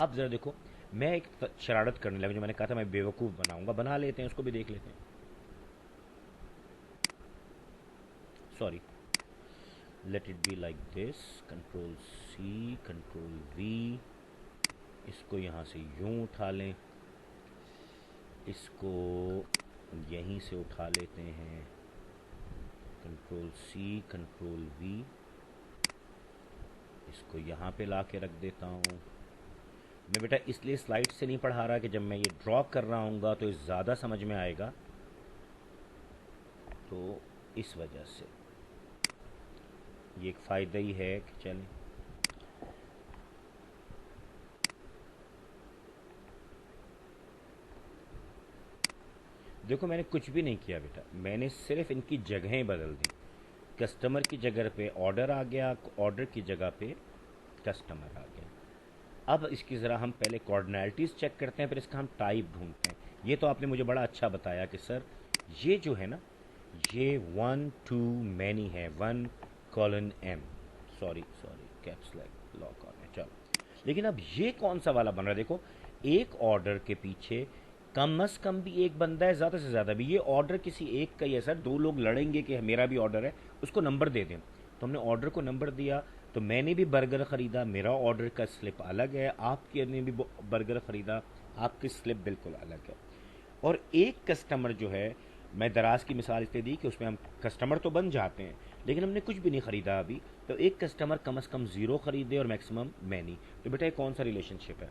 Speaker 1: अब ज़रा देखो, मैं एक शरारत करने लगा, जो मैंने कहा था मैं बेवकूफ़ बनाऊंगा, बना लेते हैं, उसको भी देख लेते हैं। Sorry, let it be like this, control C control V, इसको यहाँ से यूं उठा लें, इसको यहीं से उठा लेते हैं, कंट्रोल सी कंट्रोल वी, इसको यहाँ पे ला के रख देता हूँ। मैं बेटा इसलिए स्लाइड से नहीं पढ़ा रहा कि जब मैं ये ड्रॉ कर रहा हूँगा तो ज़्यादा समझ में आएगा, तो इस वजह से ये एक फ़ायदा ही है कि चलें। देखो मैंने कुछ भी नहीं किया बेटा, मैंने सिर्फ इनकी जगहें बदल दी। कस्टमर की जगह पे ऑर्डर आ गया, ऑर्डर की जगह पे कस्टमर आ गया। अब इसकी ज़रा हम पहले कॉर्डिनलिटीज़ चेक करते हैं, फिर इसका हम टाइप ढूंढते हैं। ये तो आपने मुझे बड़ा अच्छा बताया कि सर ये जो है ना, ये वन टू मैनी है, one colon M, sorry sorry caps lock lock on है, चलो। लेकिन अब ये कौन सा वाला बन रहा है? देखो एक ऑर्डर के पीछे कम से कम भी एक बंदा है, ज़्यादा से ज़्यादा भी। ये ऑर्डर किसी एक का ही है सर, दो लोग लड़ेंगे कि मेरा भी ऑर्डर है, उसको नंबर दे दें। तो हमने ऑर्डर को नंबर दिया, तो मैंने भी बर्गर ख़रीदा, मेरा ऑर्डर का स्लिप अलग है, आपके ने भी बर्गर ख़रीदा, आपकी स्लिप बिल्कुल अलग है। और एक कस्टमर जो है, मैं दराज की मिसाल इसलिए दी कि उसमें हम कस्टमर तो बन जाते हैं, लेकिन हमने कुछ भी नहीं ख़रीदा अभी। तो एक कस्टमर कम से कम ज़ीरो ख़रीदे और मैक्सिमम मैनी। तो बेटा ये कौन सा रिलेशनशिप है?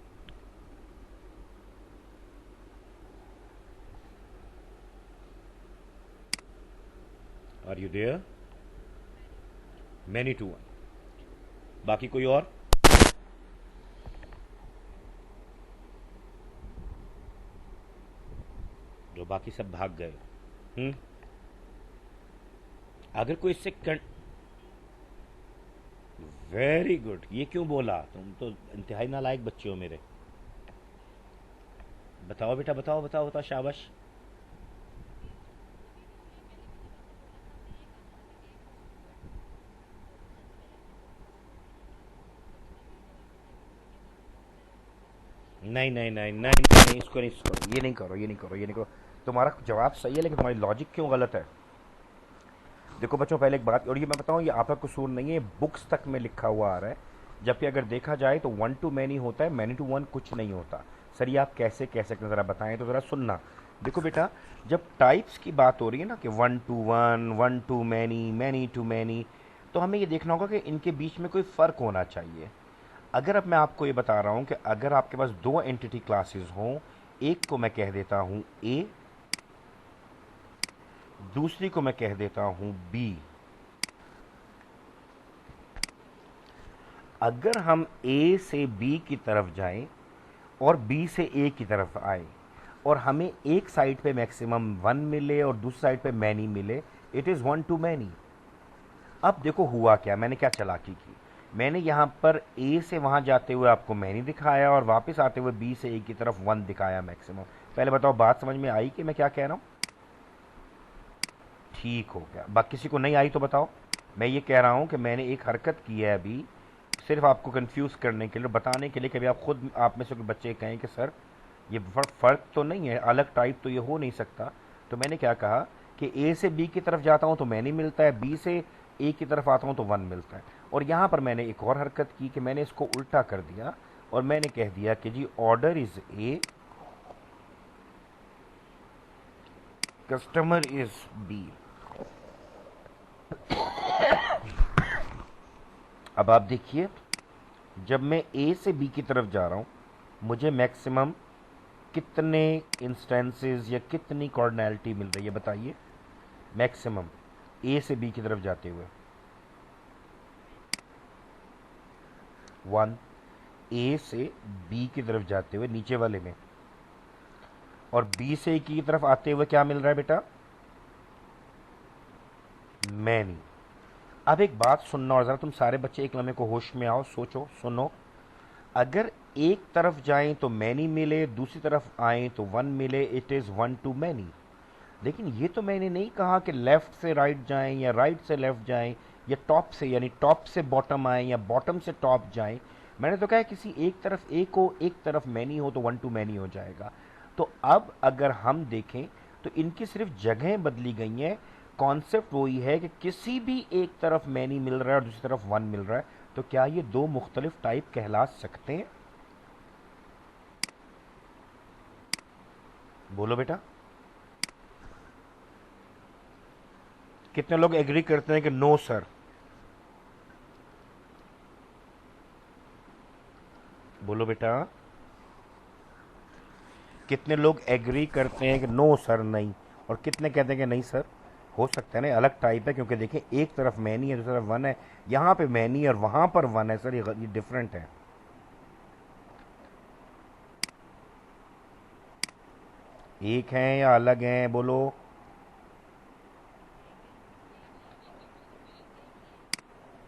Speaker 1: Are you there? Many to one. बाकी कोई और? जो बाकी सब भाग गए। हम्म। अगर कोई इससे वेरी गुड, ये क्यों बोला? तुम तो इंतहाई नालायक बच्चे हो मेरे। बताओ बेटा, बताओ बताओ बताओ, शाबाश। नहीं नहीं नहीं नहीं नहीं, नहीं इसको नहीं, इसको ये नहीं करो, ये नहीं करो, ये नहीं करो। तुम्हारा जवाब सही है लेकिन तुम्हारी लॉजिक क्यों गलत है? देखो बच्चों, पहले एक बात, और ये मैं बताऊं, ये आपका कसूर नहीं है, बुक्स तक में लिखा हुआ आ रहा है। जबकि अगर देखा जाए तो वन टू मैनी होता है, मैनी टू वन कुछ नहीं होता। सर ये आप कैसे कह सकते हैं, ज़रा बताएं तो, ज़रा सुनना। देखो बेटा, जब टाइप्स की बात हो रही है ना कि one to one, one to many, many to many, तो हमें ये देखना होगा कि इनके बीच में कोई फ़र्क होना चाहिए। अगर अब मैं आपको ये बता रहा हूँ कि अगर आपके पास दो एंटिटी क्लासेस हों, एक को मैं कह देता हूँ ए, दूसरी को मैं कह देता हूँ बी। अगर हम ए से बी की तरफ जाएं और बी से ए की तरफ आए और हमें एक साइड पे मैक्सिमम वन मिले और दूसरी साइड पे मैनी मिले, it is one to many. अब देखो हुआ क्या, मैंने क्या चालाकी की, मैंने यहाँ पर ए से वहाँ जाते हुए आपको मैनी दिखाया और वापस आते हुए बी से ए की तरफ वन दिखाया मैक्सिमम। पहले बताओ बात समझ में आई कि मैं क्या कह रहा हूँ? ठीक हो गया। बाकी किसी को नहीं आई तो बताओ। मैं ये कह रहा हूँ कि मैंने एक हरकत की है अभी, सिर्फ आपको कंफ्यूज करने के लिए, बताने के लिए, कभी आप खुद आप में से कोई बच्चे कहें कि सर ये फ़र्क तो नहीं है, अलग टाइप तो ये हो नहीं सकता। तो मैंने क्या कहा कि ए से बी की तरफ जाता हूँ तो मैनी मिलता है, बी से ए की तरफ आता हूँ तो वन मिलता है। और यहाँ पर मैंने एक और हरकत की कि मैंने इसको उल्टा कर दिया और मैंने कह दिया कि जी order is A, customer is B. अब आप देखिए, जब मैं ए से बी की तरफ जा रहा हूँ, मुझे मैक्सिमम कितने इंस्टेंसेस या कितनी कॉर्डिनैलिटी मिल रही है बताइए? मैक्सिमम ए से बी की तरफ जाते हुए वन, ए से बी की तरफ जाते हुए नीचे वाले में, और बी से ए की तरफ आते हुए क्या मिल रहा है बेटा? मैनी। अब एक बात सुनना, और ज़रा तुम सारे बच्चे एक लम्हे को होश में आओ, सोचो, सुनो। अगर एक तरफ जाएं तो मैनी मिले, दूसरी तरफ आए तो वन मिले, it is one to many. लेकिन ये तो मैंने नहीं कहा कि लेफ़्ट से राइट जाएं या राइट से लेफ़्ट जाएं या टॉप से, यानी टॉप से बॉटम आएं या बॉटम से टॉप जाएं। मैंने तो कहा किसी एक तरफ ए को, एक तरफ मैनी हो तो वन टू मैनी हो जाएगा। तो अब अगर हम देखें तो इनकी सिर्फ जगहें बदली गई हैं, कॉन्सेप्ट वही है कि किसी भी एक तरफ मैनी मिल रहा है और दूसरी तरफ वन मिल रहा है। तो क्या ये दो मुख्तलिफ टाइप कहला सकते हैं? बोलो बेटा, कितने लोग एग्री करते हैं कि नो सर? बोलो बेटा, कितने लोग एग्री करते हैं कि नो सर नहीं, और कितने कहते हैं कि नहीं सर हो सकता है ना, अलग टाइप है, क्योंकि देखिए एक तरफ मैनी है दूसरी तरफ वन है, यहाँ पे मैनी और वहाँ पर वन है सर, ये डिफरेंट है। एक हैं या अलग हैं? बोलो।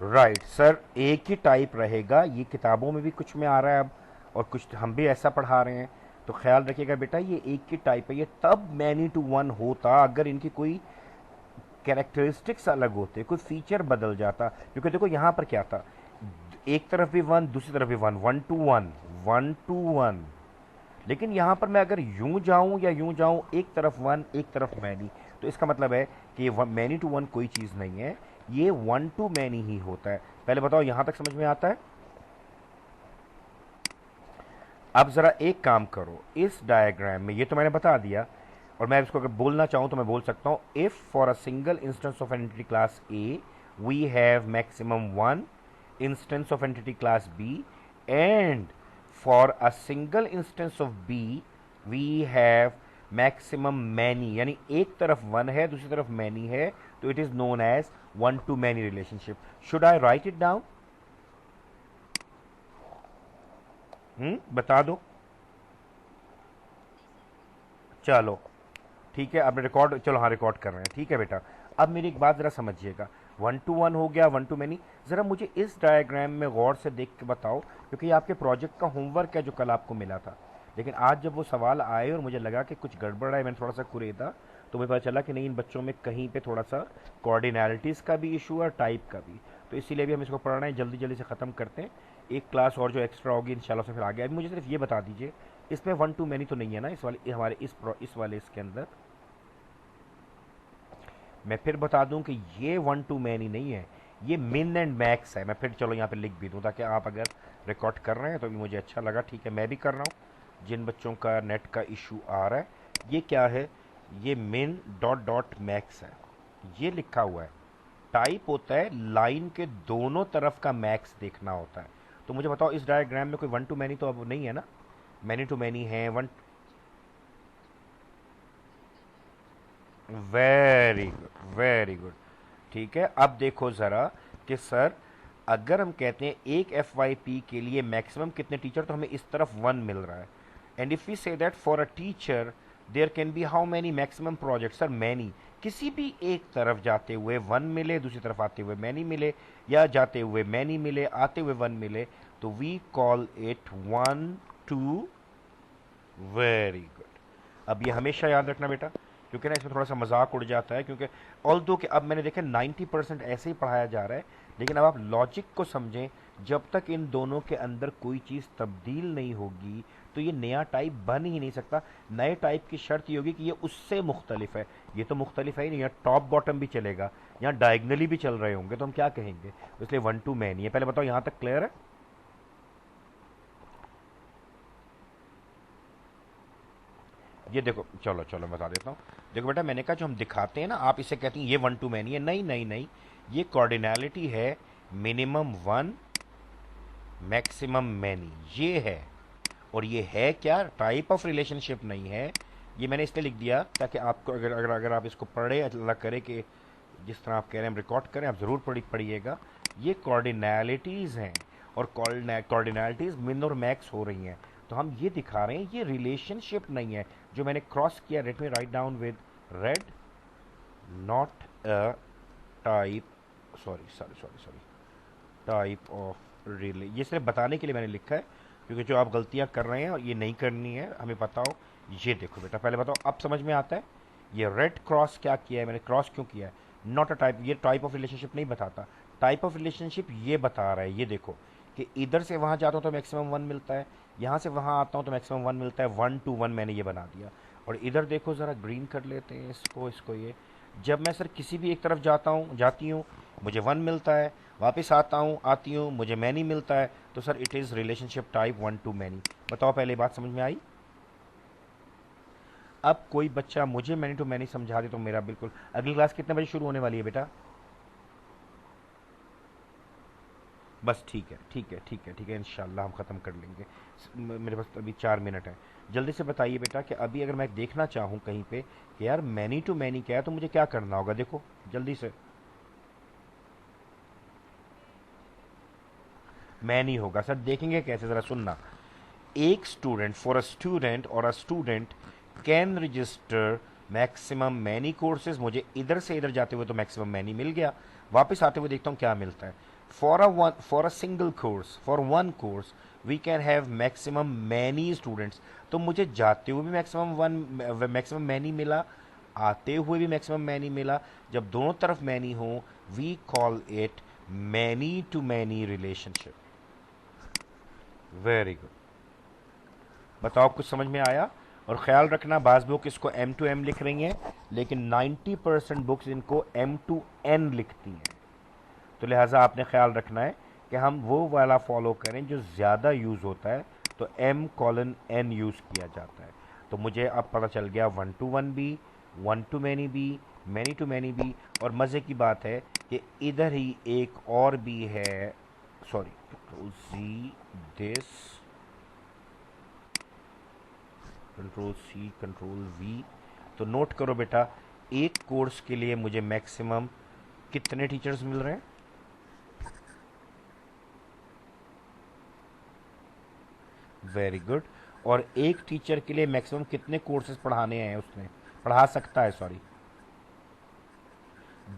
Speaker 1: राइट सर, एक ही टाइप रहेगा, ये किताबों में भी कुछ में आ रहा है अब, और कुछ हम भी ऐसा पढ़ा रहे हैं। तो ख्याल रखिएगा बेटा, ये एक ही टाइप है। ये तब मैनी टू वन होता अगर इनकी कोई कैरेक्टरिस्टिक्स अलग होते, कोई फीचर बदल जाता। क्योंकि देखो यहाँ पर क्या था, एक तरफ भी वन दूसरी तरफ भी one, one to one, one to one. लेकिन यहाँ पर मैं अगर यूं जाऊं या यूं जाऊं, एक तरफ वन एक तरफ मैनी, तो इसका मतलब है कि ये मैनी टू वन कोई चीज़ नहीं है, ये वन टू मैनी ही होता है। पहले बताओ यहाँ तक समझ में आता है? अब ज़रा एक काम करो, इस डायग्राम में, ये तो मैंने बता दिया, और मैं इसको अगर बोलना चाहूँ तो मैं बोल सकता हूँ, if for a single instance of entity class A we have maximum one instance of entity class B, and for a single instance of B we have maximum many, यानी एक तरफ वन है दूसरी तरफ मैनी है, तो it is known as one to many relationship. Should I write it down? बता दो। चलो, ठीक है, आपने रिकॉर्ड, चलो हाँ रिकॉर्ड कर रहे हैं, ठीक है बेटा। अब मेरी एक बात ज़रा समझिएगा, 1 to 1 हो गया, 1 to many। ज़रा मुझे इस डायग्राम में गौर से देख के बताओ, क्योंकि ये आपके प्रोजेक्ट का होमवर्क है जो कल आपको मिला था। लेकिन आज जब वो सवाल आए और मुझे लगा कि कुछ गड़बड़ है, मैंने थोड़ा सा कुरेदा, तो मुझे पता चला कि नहीं, इन बच्चों में कहीं पे थोड़ा सा कोऑर्डिनैलिटीज़ का भी इशू है और टाइप का भी। तो इसीलिए भी हम इसको पढ़ना है, जल्दी जल्दी से ख़त्म करते हैं। एक क्लास और जो एक्स्ट्रा होगी इंशाल्लाह से फिर आगे। अभी मुझे सिर्फ ये बता दीजिए, इसमें 1 to many तो नहीं है ना इस वाले हमारे इस वाले इसके अंदर? मैं फिर बता दूं कि ये 1 to many नहीं है, ये मिन एंड मैक्स है। मैं फिर चलो यहाँ पे लिख भी दूं, ताकि आप अगर रिकॉर्ड कर रहे हैं तो भी मुझे अच्छा लगा। ठीक है, मैं भी कर रहा हूँ। जिन बच्चों का नेट का इशू आ रहा है, ये क्या है, ये मिन डॉट डॉट मैक्स है, ये लिखा हुआ है। टाइप होता है लाइन के दोनों तरफ का मैक्स देखना होता है। तो मुझे बताओ, इस डायग्राम में कोई 1 to many तो अब नहीं है ना? many to many है, one. Very good, very good. ठीक है, अब देखो ज़रा कि सर अगर हम कहते हैं एक एफ वाई पी के लिए मैक्सिमम कितने टीचर, तो हमें इस तरफ 1 मिल रहा है। And if we say that for a teacher there can be how many maximum project, sir many, किसी भी एक तरफ जाते हुए 1 मिले, दूसरी तरफ आते हुए मैनी मिले, या जाते हुए मैनी मिले, आते हुए 1 मिले, तो we call it 1 to। Very good. अब ये हमेशा याद रखना बेटा, क्योंकि ना इसमें थोड़ा सा मजाक उड़ जाता है, क्योंकि ऑल दो कि अब मैंने देखा 90% ऐसे ही पढ़ाया जा रहा है, लेकिन अब आप लॉजिक को समझें। जब तक इन दोनों के अंदर कोई चीज़ तब्दील नहीं होगी तो ये नया टाइप बन ही नहीं सकता। नए टाइप की शर्त ये होगी कि ये उससे मुख्तलिफ है। ये तो मुख्तलिफ है ही नहीं, यहाँ टॉप बॉटम भी चलेगा, यहाँ डायगनली भी चल रहे होंगे, तो हम क्या कहेंगे? इसलिए 1 to many है। पहले बताओ, यहाँ तक क्लियर है? ये देखो, चलो चलो मैं बता देता हूँ। देखो बेटा, मैंने कहा जो हम दिखाते हैं ना, आप इसे कहती हैं ये 1 to many है। नहीं नहीं नहीं, ये कॉर्डिनैलिटी है मिनिमम 1 मैक्सिमम मैनी, ये है। और ये है क्या? टाइप ऑफ रिलेशनशिप नहीं है। ये मैंने इसलिए लिख दिया ताकि आपको अगर अगर अगर आप इसको पढ़े, अल्लाह करे कि जिस तरह आप कह रहे हैं हम रिकॉर्ड करें, आप ज़रूर पढ़िएगा। ये कॉर्डिनैलिटीज़ हैं, और कॉर्डिनैलिटीज़ मिन और मैक्स हो रही हैं। तो हम ये दिखा रहे हैं, ये रिलेशनशिप नहीं है। जो मैंने क्रॉस किया, let me write down with red, not a type, sorry sorry sorry sorry, type of relay, ये सिर्फ बताने के लिए मैंने लिखा है, क्योंकि जो आप गलतियां कर रहे हैं और ये नहीं करनी है, हमें पता हो। ये देखो बेटा, पहले बताओ, अब समझ में आता है ये रेड क्रॉस क्या किया है मैंने, क्रॉस क्यों किया है? नॉट अ टाइप, ये टाइप ऑफ रिलेशनशिप नहीं बताता। टाइप ऑफ रिलेशनशिप ये बता रहा है, ये देखो कि इधर से वहाँ जाता हूँ तो मैक्सिमम 1 मिलता है, यहाँ से वहाँ आता हूँ तो मैक्सिमम 1 मिलता है। 1 to 1 मैंने ये बना दिया। और इधर देखो ज़रा, ग्रीन कर लेते हैं इसको ये। जब मैं सर किसी भी एक तरफ जाता हूँ, जाती हूँ, मुझे 1 मिलता है, वापस आता हूँ, आती हूँ, मुझे मैनी मिलता है, तो sir it is relationship type 1 to many। बताओ, पहले बात समझ में आई? अब कोई बच्चा मुझे मैनी टू मैनी समझा दे तो मेरा बिल्कुल। अगली क्लास कितने बजे शुरू होने वाली है बेटा? बस ठीक है, ठीक है, ठीक है, ठीक है, इंशाल्लाह हम ख़त्म कर लेंगे। मेरे पास अभी 4 मिनट है। जल्दी से बताइए बेटा कि अभी अगर मैं देखना चाहूँ कहीं पे कि यार मैनी टू मैनी क्या है, तो मुझे क्या करना होगा? देखो जल्दी से। मैनी होगा सर, देखेंगे कैसे, ज़रा सुनना। एक स्टूडेंट, फॉर अ स्टूडेंट और a student can register maximum many courses. मुझे इधर से इधर जाते हुए तो मैक्सिमम मैनी मिल गया, वापस आते हुए देखता हूँ क्या मिलता है। For a single course, for 1 course we can have maximum many students. तो मुझे जाते हुए भी मैक्सिमम मैनी मिला, आते हुए भी मैक्सिमम मैनी मिला। जब दोनों तरफ मैनी हो, we call it many to many relationship. Very good. बताओ, कुछ समझ में आया? और ख्याल रखना, बाज़ बुक इसको M to M लिख रही हैं, लेकिन 90% बुक्स इनको M to N लिखती हैं। तो लिहाजा आपने ख्याल रखना है कि हम वो वाला फॉलो करें जो ज़्यादा यूज़ होता है, तो M:N यूज़ किया जाता है। तो मुझे अब पता चल गया 1 to 1 भी, 1 to many भी, many to many भी। और मज़े की बात है कि इधर ही एक और भी है, sorry, control Z this, control C, control V। तो नोट करो बेटा, एक कोर्स के लिए मुझे मैक्सिमम कितने टीचर्स मिल रहे हैं? Very good. और एक टीचर के लिए मैक्सिमम कितने कोर्सेज पढ़ाने हैं उसने? पढ़ा सकता है, सॉरी।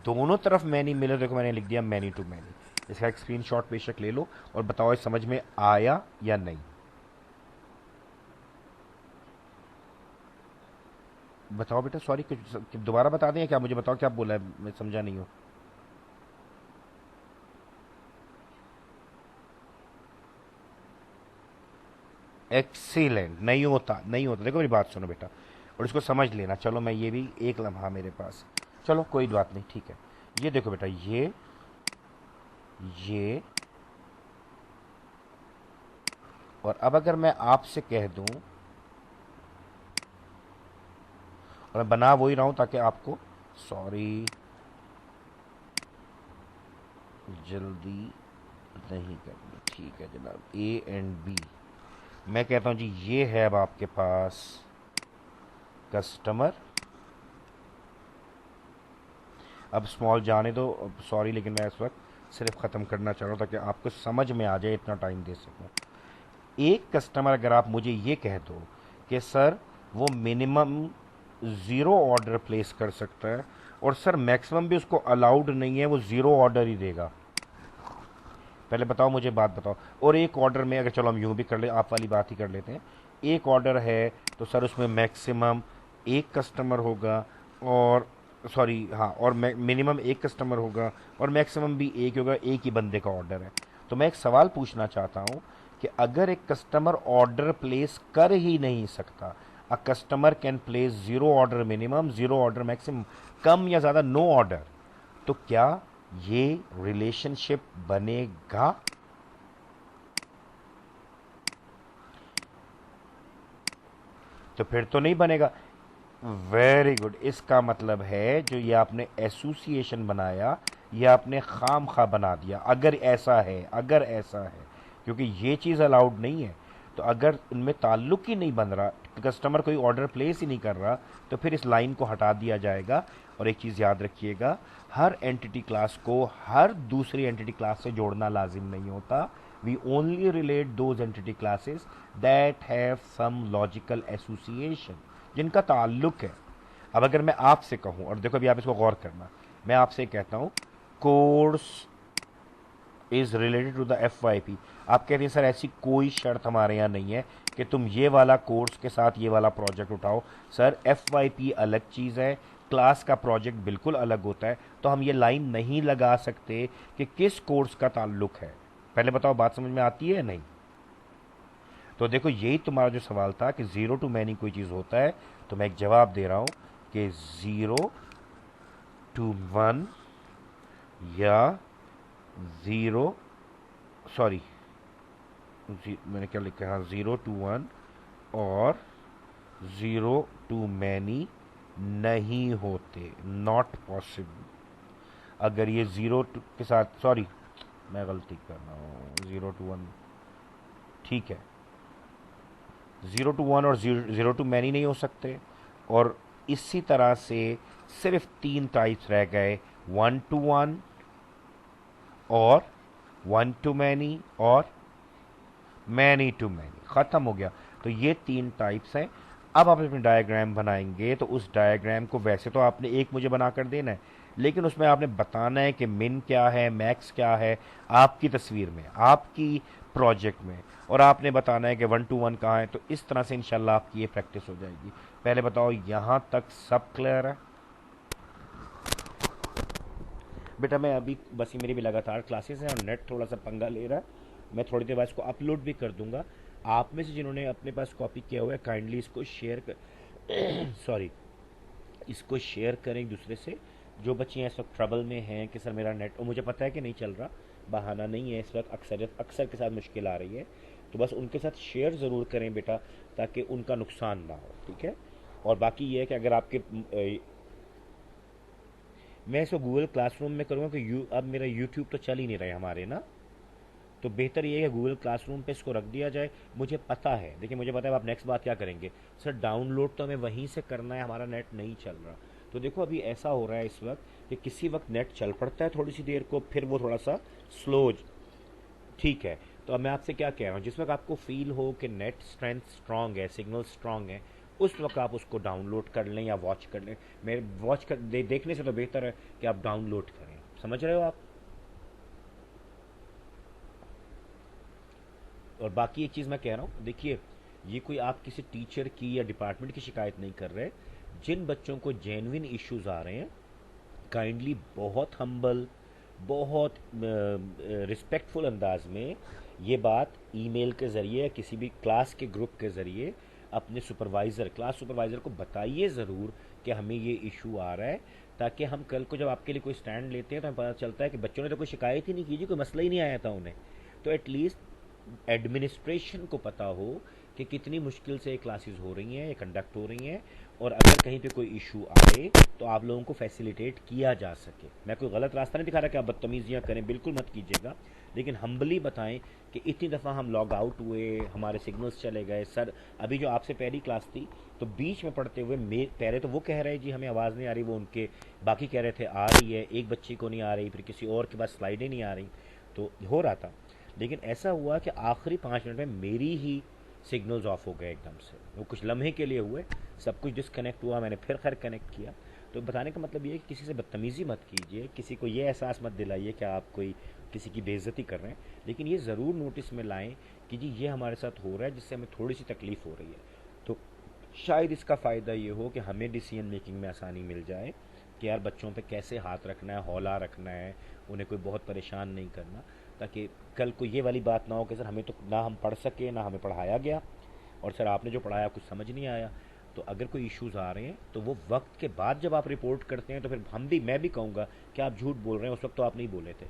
Speaker 1: दोनों तरफ मैनी मिले, देखो मैंने लिख दिया मैनी टू मैनी। इसका एक स्क्रीनशॉट बेशक ले लो और बताओ ये समझ में आया या नहीं। बताओ बेटा, सॉरी कुछ दोबारा बता दें क्या? मुझे बताओ क्या बोला है, मैं समझा नहीं हूँ। एक्सीलेंट। नहीं होता, नहीं होता। देखो मेरी बात सुनो बेटा और इसको समझ लेना। चलो मैं ये भी एक लम्हा मेरे पास, चलो कोई बात नहीं, ठीक है। ये देखो बेटा, ये और अब अगर मैं आपसे कह दूं, और मैं बना वही रहा हूं ताकि आपको, सॉरी जल्दी नहीं करनी, ठीक है जनाब। ए एंड बी, मैं कहता हूं जी ये है अब आपके पास कस्टमर। अब स्मॉल जाने दो, सॉरी, लेकिन मैं इस वक्त सिर्फ ख़त्म करना चाह रहा हूँ ताकि आपको समझ में आ जाए, इतना टाइम दे सकूँ। एक कस्टमर अगर आप मुझे ये कह दो कि सर वो मिनिमम 0 ऑर्डर प्लेस कर सकता है और सर मैक्सिमम भी उसको अलाउड नहीं है, वो 0 ऑर्डर ही देगा। पहले बताओ, मुझे बात बताओ। और एक ऑर्डर में अगर, चलो हम यूँ भी कर ले, आप वाली बात ही कर लेते हैं। एक ऑर्डर है तो सर उसमें मैक्सिमम एक कस्टमर होगा, और सॉरी हाँ, और मिनिमम एक कस्टमर होगा और मैक्सिमम भी एक होगा, एक ही बंदे का ऑर्डर है। तो मैं एक सवाल पूछना चाहता हूँ कि अगर एक कस्टमर ऑर्डर प्लेस कर ही नहीं सकता, a customer can place 0 order minimum, 0 order maximum, कम या ज़्यादा नो ऑर्डर, तो क्या ये रिलेशनशिप बनेगा? तो फिर तो नहीं बनेगा। Very good. इसका मतलब है जो ये आपने एसोसिएशन बनाया, ये आपने खाम खा बना दिया। अगर ऐसा है, अगर ऐसा है, क्योंकि ये चीज़ अलाउड नहीं है, तो अगर उनमें ताल्लुक ही नहीं बन रहा, कस्टमर कोई ऑर्डर प्लेस ही नहीं कर रहा, तो फिर इस लाइन को हटा दिया जाएगा। और एक चीज़ याद रखिएगा, हर एंटिटी क्लास को हर दूसरी एंटिटी क्लास से जोड़ना लाजिम नहीं होता। We only relate those entity classes that have some logical association, जिनका ताल्लुक है। अब अगर मैं आपसे कहूं, और देखो अभी आप इसको गौर करना, मैं आपसे कहता हूं course is related to the FYP, आप कहते हैं सर ऐसी कोई शर्त हमारे यहाँ नहीं है कि तुम ये वाला कोर्स के साथ ये वाला प्रोजेक्ट उठाओ। सर FYP अलग चीज़ है, क्लास का प्रोजेक्ट बिल्कुल अलग होता है। तो हम ये लाइन नहीं लगा सकते कि किस कोर्स का ताल्लुक है। पहले बताओ, बात समझ में आती है या नहीं? तो देखो यही तुम्हारा जो सवाल था कि 0 टू मैनी कोई चीज़ होता है, तो मैं एक जवाब दे रहा हूं कि 0 टू 1 या 0, सॉरी मैंने क्या लिखा है, हाँ 0 टू 1 और 0 टू मैनी नहीं होते, नॉट पॉसिबल। अगर ये 0 के साथ, सॉरी मैं गलती कर रहा हूँ, 0 टू 1 ठीक है, 0 टू 1 और 0 टू मैनी नहीं हो सकते। और इसी तरह से सिर्फ 3 टाइप्स रह गए, 1 टू 1 और 1 टू मैनी और मैनी टू मैनी, ख़त्म हो गया। तो ये 3 टाइप्स हैं। अब आप अपनी डायग्राम बनाएंगे तो उस डायग्राम को वैसे तो आपने एक मुझे बना कर देना है, लेकिन उसमें आपने बताना है कि मिन क्या है, मैक्स क्या है, आपकी तस्वीर में, आपकी प्रोजेक्ट में, और आपने बताना है कि 1 टू 1 कहाँ है। तो इस तरह से इंशाल्लाह आपकी ये प्रैक्टिस हो जाएगी। पहले बताओ, यहाँ तक सब क्लियर है? बेटा मैं अभी बस, ये मेरी भी लगातार क्लासेस हैं और नेट थोड़ा सा पंगा ले रहा है। मैं थोड़ी देर बाद इसको अपलोड भी कर दूंगा। आप में से जिन्होंने अपने पास कॉपी किया हुआ है, काइंडली इसको शेयर कर सॉरी इसको शेयर करें एक दूसरे से। जो बच्चियाँ इस वक्त ट्रबल में हैं कि सर मेरा नेट, और मुझे पता है कि नहीं चल रहा, बहाना नहीं है, इस वक्त अक्सर के साथ मुश्किल आ रही है, तो बस उनके साथ शेयर ज़रूर करें बेटा, ताकि उनका नुकसान ना हो, ठीक है। और बाकी ये है कि अगर आपके मैं इसको गूगल क्लासरूम में करूँगा कि अब मेरा यूट्यूब तो चल ही नहीं रहा हमारे ना, तो बेहतर ये है कि गूगल क्लासरूम पे इसको रख दिया जाए। मुझे पता है, देखिए मुझे पता है आप नेक्स्ट बात क्या करेंगे, सर डाउनलोड तो हमें वहीं से करना है, हमारा नेट नहीं चल रहा। तो देखो अभी ऐसा हो रहा है इस वक्त कि किसी वक्त नेट चल पड़ता है थोड़ी सी देर को, फिर वो थोड़ा सा स्लो, ठीक है। तो अब मैं आपसे क्या कह रहा हूँ, जिस वक्त आपको फील हो कि नेट स्ट्रेंथ स्ट्रांग है, सिग्नल स्ट्रांग है, उस वक्त आप उसको डाउनलोड कर लें या वॉच कर लें। मेरे वॉच कर देखने से तो बेहतर है कि आप डाउनलोड करें। समझ रहे हो आप? और बाकी एक चीज़ मैं कह रहा हूँ, देखिए, ये कोई आप किसी टीचर की या डिपार्टमेंट की शिकायत नहीं कर रहे। जिन बच्चों को जेन्युइन इश्यूज आ रहे हैं, काइंडली बहुत हम्बल, बहुत रिस्पेक्टफुल अंदाज में ये बात ईमेल के ज़रिए, किसी भी क्लास के ग्रुप के ज़रिए अपने सुपरवाइज़र, क्लास सुपरवाइज़र को बताइए ज़रूर कि हमें ये इशू आ रहा है, ताकि हम कल को जब आपके लिए कोई स्टैंड लेते हैं तो हमें पता चलता है कि बच्चों ने तो कोई शिकायत ही नहीं की जी, कोई मसला ही नहीं आया था उन्हें। तो एटलीस्ट एडमिनिस्ट्रेशन को पता हो कि कितनी मुश्किल से ये क्लासेस हो रही हैं, ये कंडक्ट हो रही हैं, और अगर कहीं पे कोई इशू आए तो आप लोगों को फैसिलिटेट किया जा सके। मैं कोई गलत रास्ता नहीं दिखा रहा कि आप बदतमीजियाँ करें, बिल्कुल मत कीजिएगा, लेकिन हम्बली बताएं कि इतनी दफ़ा हम लॉग आउट हुए, हमारे सिग्नल्स चले गए सर। अभी जो आपसे पहली क्लास थी तो बीच में पढ़ते हुए पहले तो वो कह रहे जी हमें आवाज़ नहीं आ रही, वो उनके बाकी कह रहे थे आ रही है, एक बच्ची को नहीं आ रही, फिर किसी और के पास स्लाइडें नहीं आ रही, तो हो रहा था। लेकिन ऐसा हुआ कि आखिरी 5 मिनट में मेरी ही सिग्नल्स ऑफ हो गए एकदम से, वो कुछ लम्हे के लिए हुए, सब कुछ डिसकनेक्ट हुआ, मैंने फिर खैर कनेक्ट किया। तो बताने का मतलब ये है कि किसी से बदतमीज़ी मत कीजिए, किसी को ये एहसास मत दिलाइए कि आप कोई किसी की बेइज्जती कर रहे हैं, लेकिन ये ज़रूर नोटिस में लाएं कि जी ये हमारे साथ हो रहा है, जिससे हमें थोड़ी सी तकलीफ़ हो रही है। तो शायद इसका फ़ायदा ये हो कि हमें डिसीजन मेकिंग में आसानी मिल जाए कि यार बच्चों पे कैसे हाथ रखना है, हौला रखना है, उन्हें कोई बहुत परेशान नहीं करना, ताकि कल को ये वाली बात ना हो कि सर हमें तो ना हम पढ़ सके, ना हमें पढ़ाया गया, और सर आपने जो पढ़ाया कुछ समझ नहीं आया। तो अगर कोई इश्यूज आ रहे हैं तो वो वक्त के बाद जब आप रिपोर्ट करते हैं तो फिर मैं भी कहूँगा कि आप झूठ बोल रहे हैं, उस वक्त तो आप नहीं बोले थे।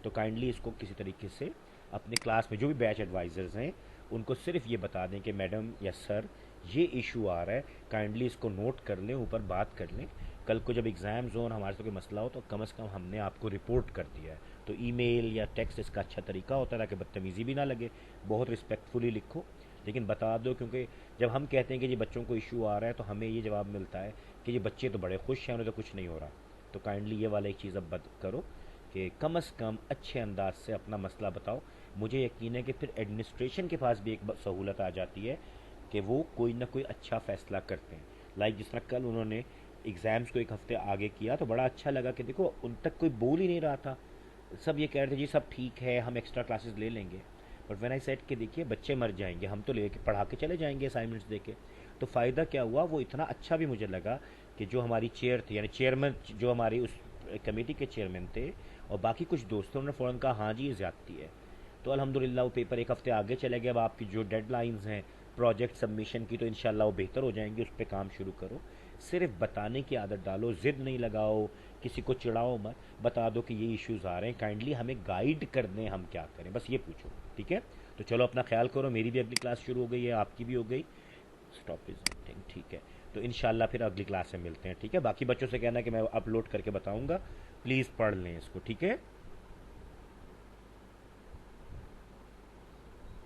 Speaker 1: तो काइंडली इसको किसी तरीके से अपने क्लास में जो भी बैच एडवाइज़र्स हैं उनको सिर्फ ये बता दें कि मैडम या सर ये इशू आ रहा है, काइंडली इसको नोट कर लें, ऊपर बात कर लें, कल को जब एग्ज़ाम जोन हमारे से कोई मसला हो तो कम से कम हमने आपको रिपोर्ट कर दिया है। तो ईमेल या टेक्स्ट इसका अच्छा तरीका होता है ताकि बदतमीज़ी भी ना लगे, बहुत रिस्पेक्टफुली लिखो, लेकिन बता दो, क्योंकि जब हम कहते हैं कि जी बच्चों को इशू आ रहा है तो हमें ये जवाब मिलता है कि ये बच्चे तो बड़े खुश हैं, उन्हें तो कुछ नहीं हो रहा। तो काइंडली ये वाला एक चीज़ अब बद करो कि कम से कम अच्छे अंदाज से अपना मसला बताओ। मुझे यकीन है कि फिर एडमिनिस्ट्रेशन के पास भी एक सहूलत आ जाती है कि वो कोई ना कोई अच्छा फ़ैसला करते हैं। लाइक जिस तरह कल उन्होंने एग्ज़ाम्स को एक हफ़्ते आगे किया तो बड़ा अच्छा लगा कि देखो उन तक कोई बोल ही नहीं रहा था, सब ये कह रहे थे जी सब ठीक है, हम एक्स्ट्रा क्लासेस ले लेंगे। बट व्हेन आई सेड कि देखिए बच्चे मर जाएंगे, हम तो लेके पढ़ा के चले जाएंगे असाइनमेंट्स दे के। तो फ़ायदा क्या हुआ, वो इतना अच्छा भी मुझे लगा कि जो हमारी चेयर थी, यानी चेयरमैन जो हमारी उस कमेटी के चेयरमैन थे और बाकी कुछ दोस्तों ने फ़ौरन कहा हाँ जी ये ज़्यादती है। तो अल्हम्दुलिल्लाह वो पेपर एक हफ़्ते आगे चले गए। अब आपकी जो डेडलाइंस हैं प्रोजेक्ट सबमिशन की, तो इंशाल्लाह वो बेहतर हो जाएंगी, उस पर काम शुरू करो। सिर्फ बताने की आदत डालो, ज़िद नहीं लगाओ, किसी को चिढ़ाओ मत, बता दो कि ये इश्यूज़ आ रहे हैं, काइंडली हमें गाइड कर दें हम क्या करें, बस ये पूछो, ठीक है? तो चलो अपना ख्याल करो, मेरी भी अगली क्लास शुरू हो गई है, आपकी भी हो गई। स्टॉप प्रेजेंटिंग, ठीक है? तो इंशाल्लाह फिर अगली क्लास में मिलते हैं, ठीक है? बाकी बच्चों से कहना है कि मैं अपलोड करके बताऊंगा, प्लीज़ पढ़ लें इसको, ठीक है?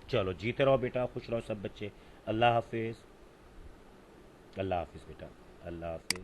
Speaker 1: चलो जीते रहो बेटा, खुश रहो सब बच्चे। अल्लाह हाफिज़। अल्लाह हाफिज़ बेटा, अल्लाह हाफिज़।